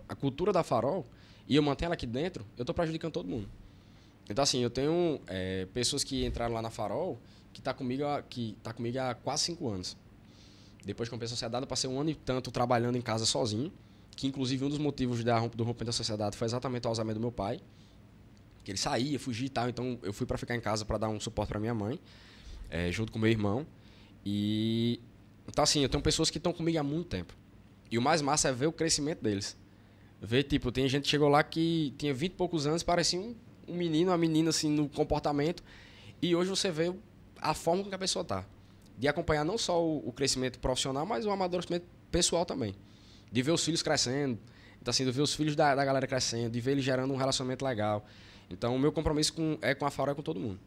a cultura da Farol e eu mantenho ela aqui dentro, eu estou prejudicando todo mundo. Então, assim, eu tenho pessoas que entraram lá na Farol que tá comigo há quase 5 anos. Depois que eu comecei a sociedade, eu passei 1 ano e tanto trabalhando em casa sozinho, que inclusive um dos motivos do rompimento da sociedade foi exatamente o Alzheimer do meu pai, que ele saía, fugia e tal, então eu fui para ficar em casa para dar um suporte para minha mãe, junto com meu irmão. E então, assim, eu tenho pessoas que estão comigo há muito tempo. E o mais massa é ver o crescimento deles. Ver, tipo, tem gente que chegou lá que tinha 20 e poucos anos, parecia um menino, uma menina, assim, no comportamento. E hoje você vê a forma com que a pessoa tá. De acompanhar não só o crescimento profissional, mas o amadurecimento pessoal também. De ver os filhos crescendo. Então, assim, de ver os filhos da galera crescendo, de ver eles gerando um relacionamento legal. Então, o meu compromisso com a Farol é com todo mundo.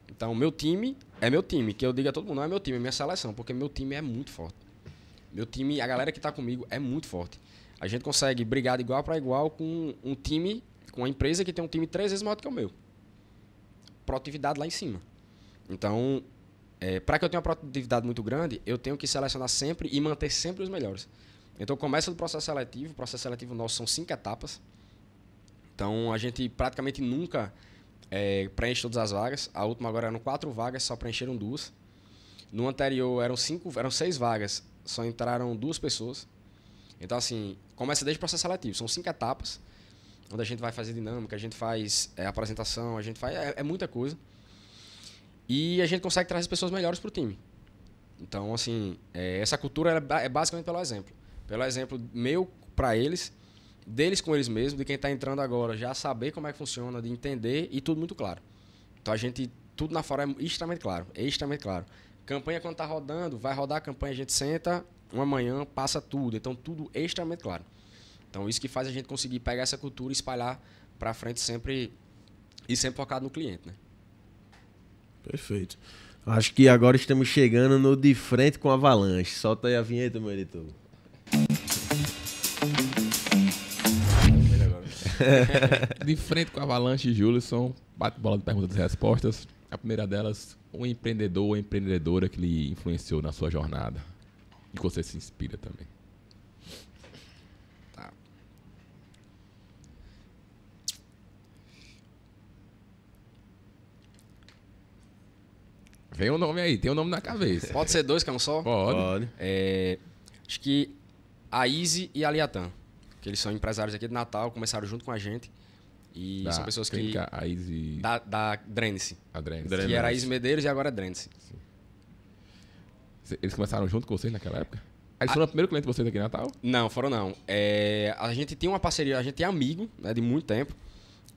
Então, meu time é meu time. Que eu digo a todo mundo, não é meu time, é minha seleção. Porque meu time é muito forte. Meu time, a galera que tá comigo é muito forte. A gente consegue brigar de igual para igual com um time, com uma empresa que tem um time 3 vezes maior do que o meu. Produtividade lá em cima. Então, para que eu tenha uma produtividade muito grande, eu tenho que selecionar sempre e manter sempre os melhores. Então, começa do processo seletivo. O processo seletivo nosso são 5 etapas. Então, a gente praticamente nunca preenche todas as vagas. A última agora eram 4 vagas, só preencheram 2. No anterior eram 6 vagas, só entraram 2 pessoas. Então, assim, começa desde o processo seletivo. São 5 etapas, onde a gente vai fazer dinâmica, a gente faz apresentação, a gente faz... É muita coisa. E a gente consegue trazer pessoas melhores para o time. Então, assim, essa cultura é basicamente pelo exemplo. Pelo exemplo meu para eles, deles com eles mesmos, de quem está entrando agora, já saber como é que funciona, de entender e tudo muito claro. Então, tudo na fora é extremamente claro. É extremamente claro. Campanha, quando está rodando, vai rodar a campanha, a gente senta, uma manhã, passa tudo. Então, tudo extremamente claro. Então, isso que faz a gente conseguir pegar essa cultura e espalhar para frente sempre focado no cliente, né? Perfeito. Acho que agora estamos chegando no De Frente com a Avalanche. Solta aí a vinheta, meu editor. De frente com a Avalanche, Julisson, bate-bola de perguntas e respostas. A primeira delas, um empreendedor ou empreendedora que lhe influenciou na sua jornada e que você se inspira também. Tá. Vem o nome aí, tem o nome na cabeça. Pode ser 2, que é um só? Pode. Acho que a Easy e a Liatan, que eles são empresários aqui de Natal, começaram junto com a gente. E são pessoas que... A Easy... Da Drenice. A Drenice. Que era a Easy Medeiros e agora é Drenice. Eles começaram junto com vocês naquela época? Eles foram o primeiro cliente de vocês aqui em Natal? Não, foram não. A gente tem uma parceria, a gente é amigo, né, de muito tempo.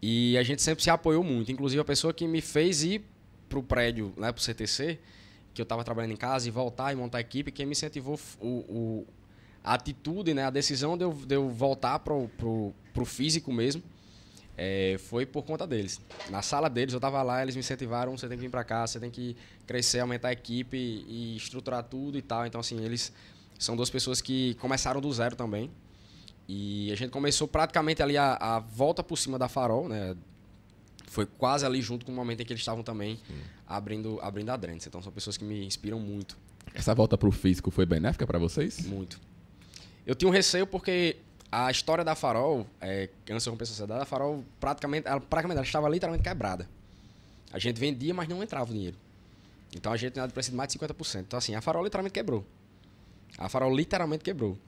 E a gente sempre se apoiou muito. Inclusive, a pessoa que me fez ir pro prédio, né, pro CTC, que eu estava trabalhando em casa, e voltar e montar a equipe, quem me incentivou a atitude, né, a decisão de eu voltar pro físico mesmo, foi por conta deles. Na sala deles, eu estava lá, eles me incentivaram, você tem que vir para cá, você tem que crescer, aumentar a equipe e estruturar tudo e tal. Então, assim, eles são 2 pessoas que começaram do zero também. E a gente começou praticamente ali a volta por cima da Farol, né? Foi quase ali junto com o momento em que eles estavam também abrindo a Drents. Então, são pessoas que me inspiram muito. Essa volta pro físico foi benéfica para vocês? Muito. Eu tinha um receio porque a história da Farol, antes de romper a sociedade, a Farol praticamente ela estava literalmente quebrada. A gente vendia, mas não entrava o dinheiro. Então, a gente tinha preço de mais de 50%. Então, assim, a Farol literalmente quebrou. A Farol literalmente quebrou.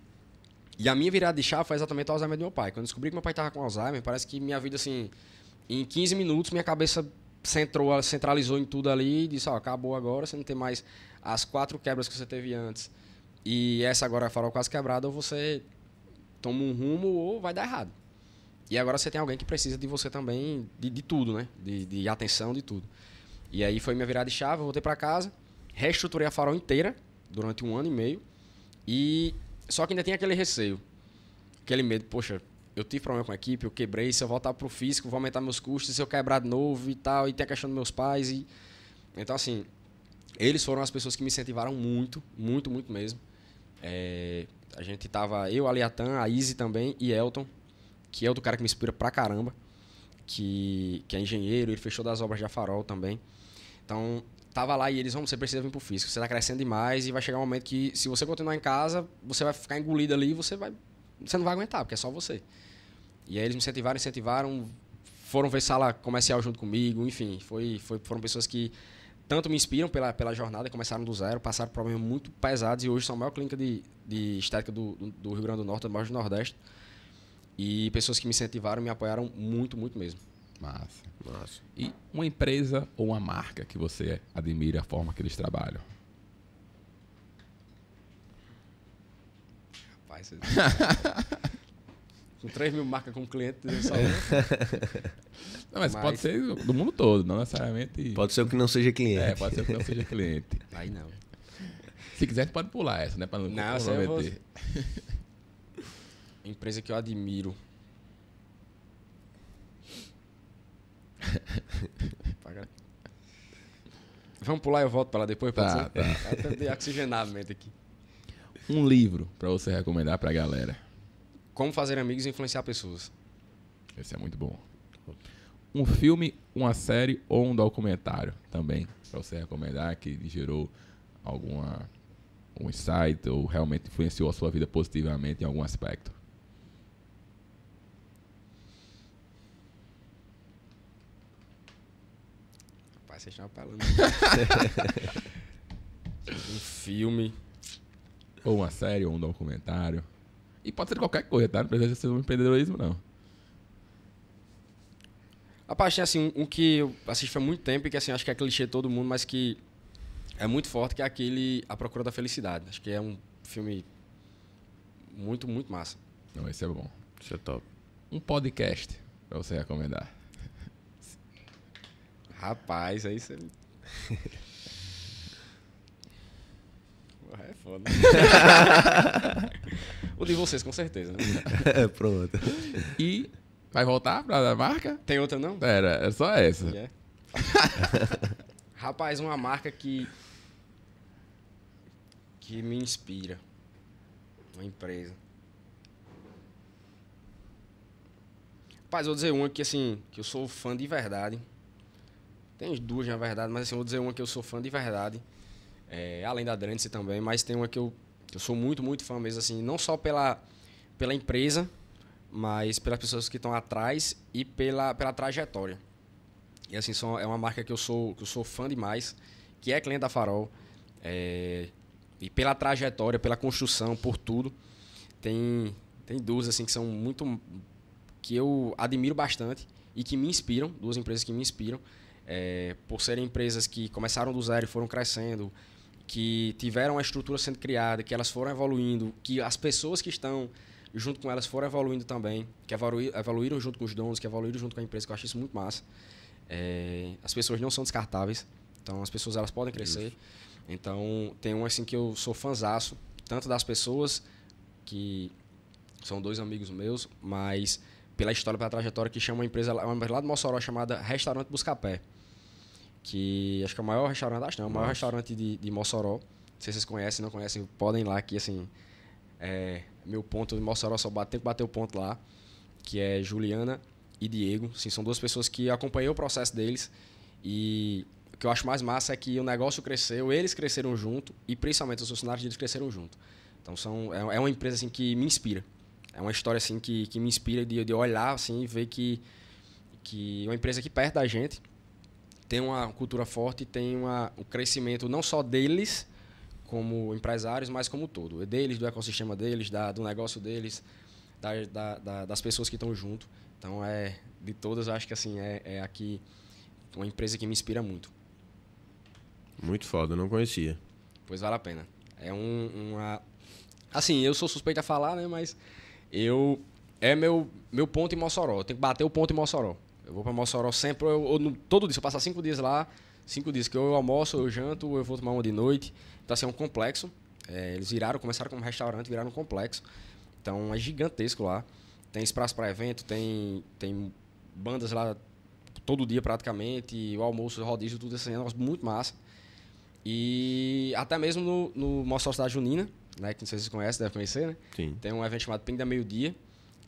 E a minha virada de chave foi exatamente o Alzheimer do meu pai. Quando eu descobri que meu pai estava com Alzheimer, parece que minha vida, assim, em 15 minutos, minha cabeça centralizou em tudo ali e disse, acabou agora, você não tem mais as 4 quebras que você teve antes. E essa agora, a Farol quase quebrada, ou você toma um rumo ou vai dar errado. E agora você tem alguém que precisa de você também, de tudo, né? De atenção, de tudo. E aí foi minha virada de chave, eu voltei para casa, reestruturei a Farol inteira durante 1 ano e meio. E só que ainda tem aquele receio, aquele medo, poxa, eu tive problema com a equipe, eu quebrei, se eu voltar pro físico, vou aumentar meus custos, se eu quebrar de novo e tal, e tem a questão dos meus pais. Então, assim, eles foram as pessoas que me incentivaram muito, muito, muito mesmo. A gente tava, eu, a Liatan, a Easy também, e Elton, que é outro cara que me inspira pra caramba, que é engenheiro, ele fechou das obras da Farol também. Então, tava lá e eles, você precisa vir pro físico, você tá crescendo demais e vai chegar um momento que, se você continuar em casa, você vai ficar engolido ali e você não vai aguentar, porque é só você. E aí eles me incentivaram, foram ver sala comercial junto comigo, enfim, foram pessoas que tanto me inspiram pela jornada, começaram do zero, passaram problemas muito pesados e hoje são a maior clínica de estética do Rio Grande do Norte, do maior do Nordeste. E pessoas que me incentivaram, me apoiaram muito, muito mesmo. Massa. E uma empresa ou uma marca que você admira a forma que eles trabalham? Rapaz, com 3 mil marcas como cliente, só Não, mas pode ser do mundo todo, não necessariamente... Pode ser o que não seja cliente. Pode ser o que não seja cliente. Aí não. Se quiser, você pode pular essa, né? Pra não comprometer. Empresa que eu admiro. Vamos pular e eu volto pra lá depois, pode Tá, ser? tá. Até de oxigenar a mente aqui. Um livro pra você recomendar pra galera. Como fazer amigos e influenciar pessoas. Esse é muito bom. Um filme, uma série ou um documentário também pra você recomendar que lhe gerou um insight ou realmente influenciou a sua vida positivamente em algum aspecto. Rapaz, vocês estão apelando. Um filme. Ou uma série ou um documentário. E pode ser qualquer coisa, tá? Não precisa ser um empreendedorismo, não. Rapaz, tem assim, um que eu assisti há muito tempo e que assim, acho que é clichê de todo mundo, mas que é muito forte, que é aquele A Procura da Felicidade. Acho que é um filme muito, muito massa. Não, esse é bom. Isso é top. Um podcast pra você recomendar. Rapaz, aí você... Porra, é foda. O de vocês, com certeza, né? Pronto. E vai voltar pra marca? Tem outra, não? É só essa. É. Rapaz, uma marca que me inspira. Uma empresa. Rapaz, eu vou dizer uma que, assim, que eu sou fã de verdade. Tem duas, na verdade, mas assim, eu vou dizer uma que eu sou fã de verdade. Além da Drense também, mas tem uma que eu sou muito, muito fã mesmo, assim, não só pela empresa, mas pelas pessoas que estão atrás e pela trajetória. E assim, é uma marca que eu sou fã demais, que é cliente da Farol. E pela trajetória, pela construção, por tudo. Tem duas assim que são muito... que eu admiro bastante e que me inspiram, duas empresas que me inspiram, por serem empresas que começaram do zero e foram crescendo, que tiveram uma estrutura sendo criada, que elas foram evoluindo, que as pessoas que estão junto com elas foram evoluindo também, que evoluíram junto com os donos, que evoluíram junto com a empresa, que eu acho isso muito massa. As pessoas não são descartáveis, então as pessoas elas podem crescer. Então tem um assim que eu sou fãzaço, tanto das pessoas, que são dois amigos meus, mas pela história, pela trajetória, que chama uma empresa lá de Mossoró chamada Restaurante Buscapé, que acho que é o maior restaurante, o maior restaurante de Mossoró. Não sei se vocês conhecem, não conhecem, podem ir lá, que assim, meu ponto de Mossoró, tem que bater o ponto lá, que é Juliana e Diego. Assim, são duas pessoas que acompanhei o processo deles, e o que eu acho mais massa é que o negócio cresceu, eles cresceram junto, e principalmente os funcionários deles cresceram junto. Então é uma empresa assim, que me inspira. É uma história assim, que me inspira de olhar assim, e ver que uma empresa aqui perto da gente tem uma cultura forte, tem um crescimento não só deles como empresários, mas como todo. Deles, do ecossistema deles, do negócio deles, das pessoas que estão junto. Então, de todas, eu acho que assim, é aqui uma empresa que me inspira muito. Muito foda, eu não conhecia. Pois vale a pena. É uma... Assim, eu sou suspeito a falar, né? Mas é meu ponto em Mossoró. Eu tenho que bater o ponto em Mossoró. Eu vou para Mossoró sempre, todo dia. Se eu passar 5 dias lá, 5 dias que eu almoço, eu janto, eu vou tomar uma de noite. Então, assim, é um complexo. Eles começaram como restaurante, viraram um complexo. Então, é gigantesco lá. Tem espaço para evento, tem bandas lá todo dia praticamente, o almoço, o rodízio, tudo assim, é um negócio muito massa. E até mesmo no Mossoró Cidade Junina, né, que não sei se vocês conhecem, deve conhecer, né? Sim. Tem um evento chamado Ping da Meio-Dia,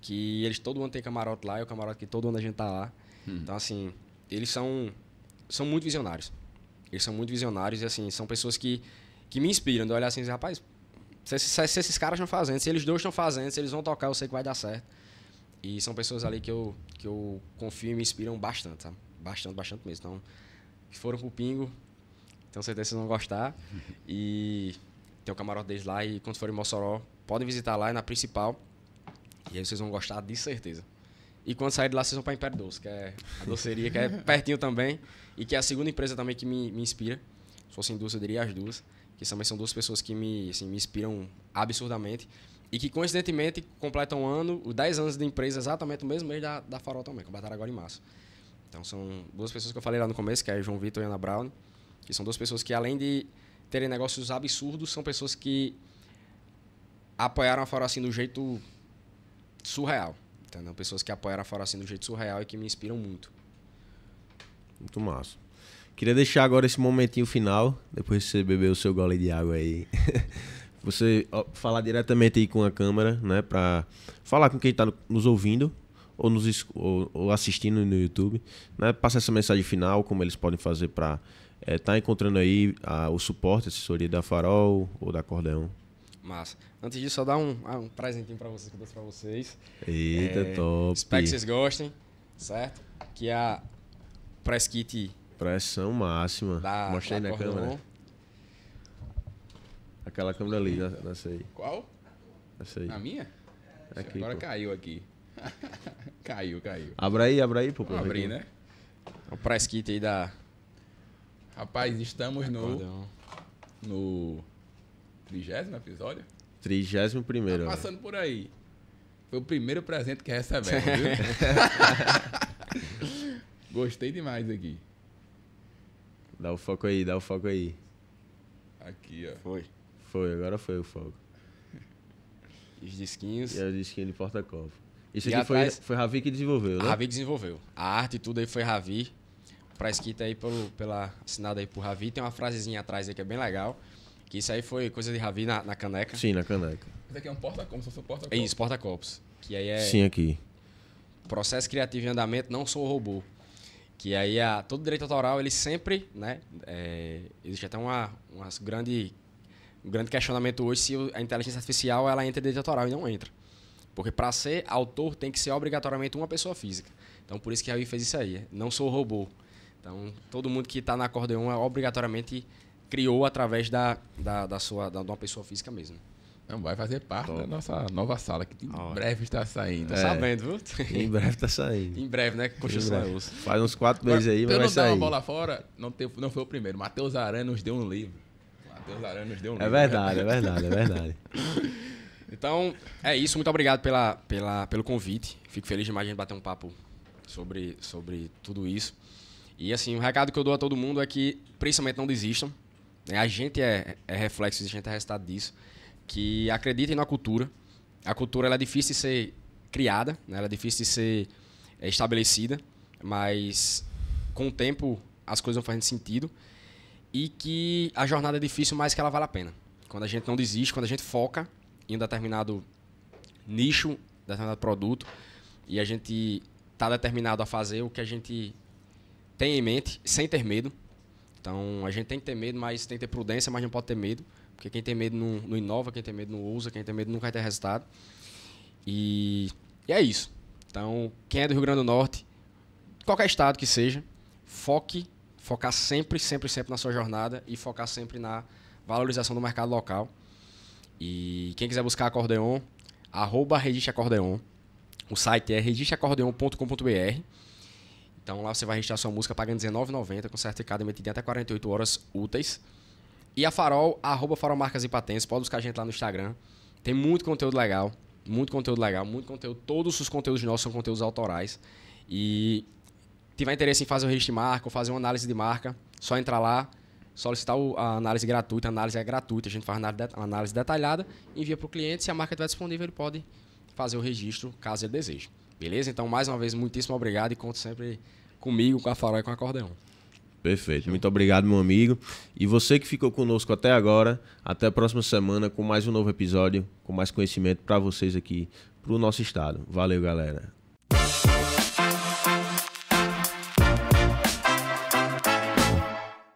que eles todo ano tem camarote lá, é o camarote que todo ano a gente tá lá. Então, assim, eles são muito visionários. Eles são muito visionários e, assim, são pessoas que me inspiram. De olhar assim e dizer, rapaz, se esses caras estão fazendo, se eles dois estão fazendo, se eles vão tocar, eu sei que vai dar certo. E são pessoas ali que eu confio e me inspiram bastante, sabe? Bastante, bastante mesmo. Então, que foram pro Pingo, tenho certeza que vocês vão gostar. E tem o camarote deles lá, e quando forem em Mossoró, podem visitar lá, é na principal. E aí vocês vão gostar, de certeza. E quando sair de lá, vocês vão para Império Doce, que é a doceria, que é pertinho também. E que é a segunda empresa também que me inspira. Se fossem duas, eu diria as duas. Que também são duas pessoas que me inspiram absurdamente. E que, coincidentemente, completam os 10 anos de empresa exatamente no mesmo mês da Farol também, completaram agora em março. Então, são duas pessoas que eu falei lá no começo, que é João Vitor e Ana Brown, que são duas pessoas que, além de terem negócios absurdos, são pessoas que apoiaram a Farol assim do jeito surreal. Entendeu? Pessoas que apoiaram a Farol assim do jeito surreal e que me inspiram muito. Muito massa. Queria deixar agora esse momentinho final, depois que você beber o seu gole de água aí. Você falar diretamente aí com a câmera, né? Pra falar com quem tá nos ouvindo ou assistindo no YouTube, né? Passa essa mensagem final, como eles podem fazer pra tá encontrando aí o suporte, a assessoria da Farol ou da Acordeon. Massa. Antes disso, só dar um presentinho pra vocês, que eu trouxe pra vocês. Eita, top. Espero que vocês gostem, certo? Que é a Press Kit Pressão máxima. Mostra aí na câmera. Aquela câmera ali, nessa aí. Qual? Essa aí. A minha? Aqui, agora pô. caiu aqui. caiu. Abra aí, pô. Vamos abrir, né? O Press Kit aí da Rapaz, estamos Acordeon. no 30º episódio. 31º. Tá passando por aí. Foi o primeiro presente que recebemos, viu? Gostei demais aqui. Dá o foco aí. Aqui, ó. Agora foi o foco. Os disquinhos. E a disquinha de porta-copo. Isso E aqui atrás- foi Ravi que desenvolveu, né? A Ravi desenvolveu. A arte e tudo aí foi Ravi. Press Kit aí assinado aí por Ravi. Tem uma frasezinha atrás aí que é bem legal. Que isso aí foi coisa de Ravi na caneca. Sim, na caneca. Isso aqui é um porta-copo, como se fosse um porta-copo. É isso, porta-copos. Que aí é Sim, aqui. processo criativo em andamento, não sou robô. Que aí todo direito autoral, ele sempre, né? Existe até um grande questionamento hoje se a inteligência artificial ela entra em direito autoral e não entra. Porque para ser autor tem que ser obrigatoriamente uma pessoa física. Então por isso que a Ravi fez isso aí. Não sou robô. Então todo mundo que está na Acordeon obrigatoriamente criou através de uma pessoa física mesmo. Não, vai fazer parte da nossa nova sala, que em breve está saindo. Tô sabendo, viu? Em breve tá saindo. Em breve, né? Construção é osso. Faz uns 4 meses aí, mas Pra eu vai não dar uma sair. bola fora, não foi o primeiro. Matheus Aran nos deu um livro. É verdade. Então, é isso. Muito obrigado pelo convite. Fico feliz demais de a gente bater um papo sobre tudo isso. E, assim, o recado que eu dou a todo mundo é que, principalmente, não desistam. A gente é reflexo, a gente é resultado disso. Que acreditem na cultura. A cultura ela é difícil de ser criada, né? Ela é difícil de ser estabelecida, mas com o tempo as coisas vão fazendo sentido. E que a jornada é difícil, mas que ela vale a pena. Quando a gente não desiste, quando a gente foca em um determinado nicho, determinado produto, e a gente está determinado a fazer o que a gente tem em mente, sem ter medo. Então, a gente tem que ter medo, mas tem que ter prudência, mas não pode ter medo. Porque quem tem medo não inova, quem tem medo não ousa, quem tem medo nunca vai ter resultado. E é isso. Então, quem é do Rio Grande do Norte, qualquer estado que seja, focar sempre na sua jornada e focar sempre na valorização do mercado local. E quem quiser buscar Acordeon, @registracordeon. O site é registracordeon.com.br. Então lá você vai registrar sua música pagando R$19,90 com certificado emitido em até 48 horas úteis. E a Farol, @Farol Marcas e Patentes. Pode buscar a gente lá no Instagram. Tem muito conteúdo legal. Todos os conteúdos nossos são conteúdos autorais. E tiver interesse em fazer o registro de marca ou fazer uma análise de marca, só entrar lá, solicitar a análise gratuita. A análise é gratuita, a gente faz uma análise detalhada, envia para o cliente. Se a marca estiver disponível, ele pode fazer o registro, caso ele deseje. Beleza? Então, mais uma vez, muitíssimo obrigado e conto sempre comigo, com a Farol e com a Acordeon. Perfeito. Muito obrigado, meu amigo. E você que ficou conosco até agora, até a próxima semana com mais um novo episódio, com mais conhecimento para vocês aqui, para o nosso estado. Valeu, galera.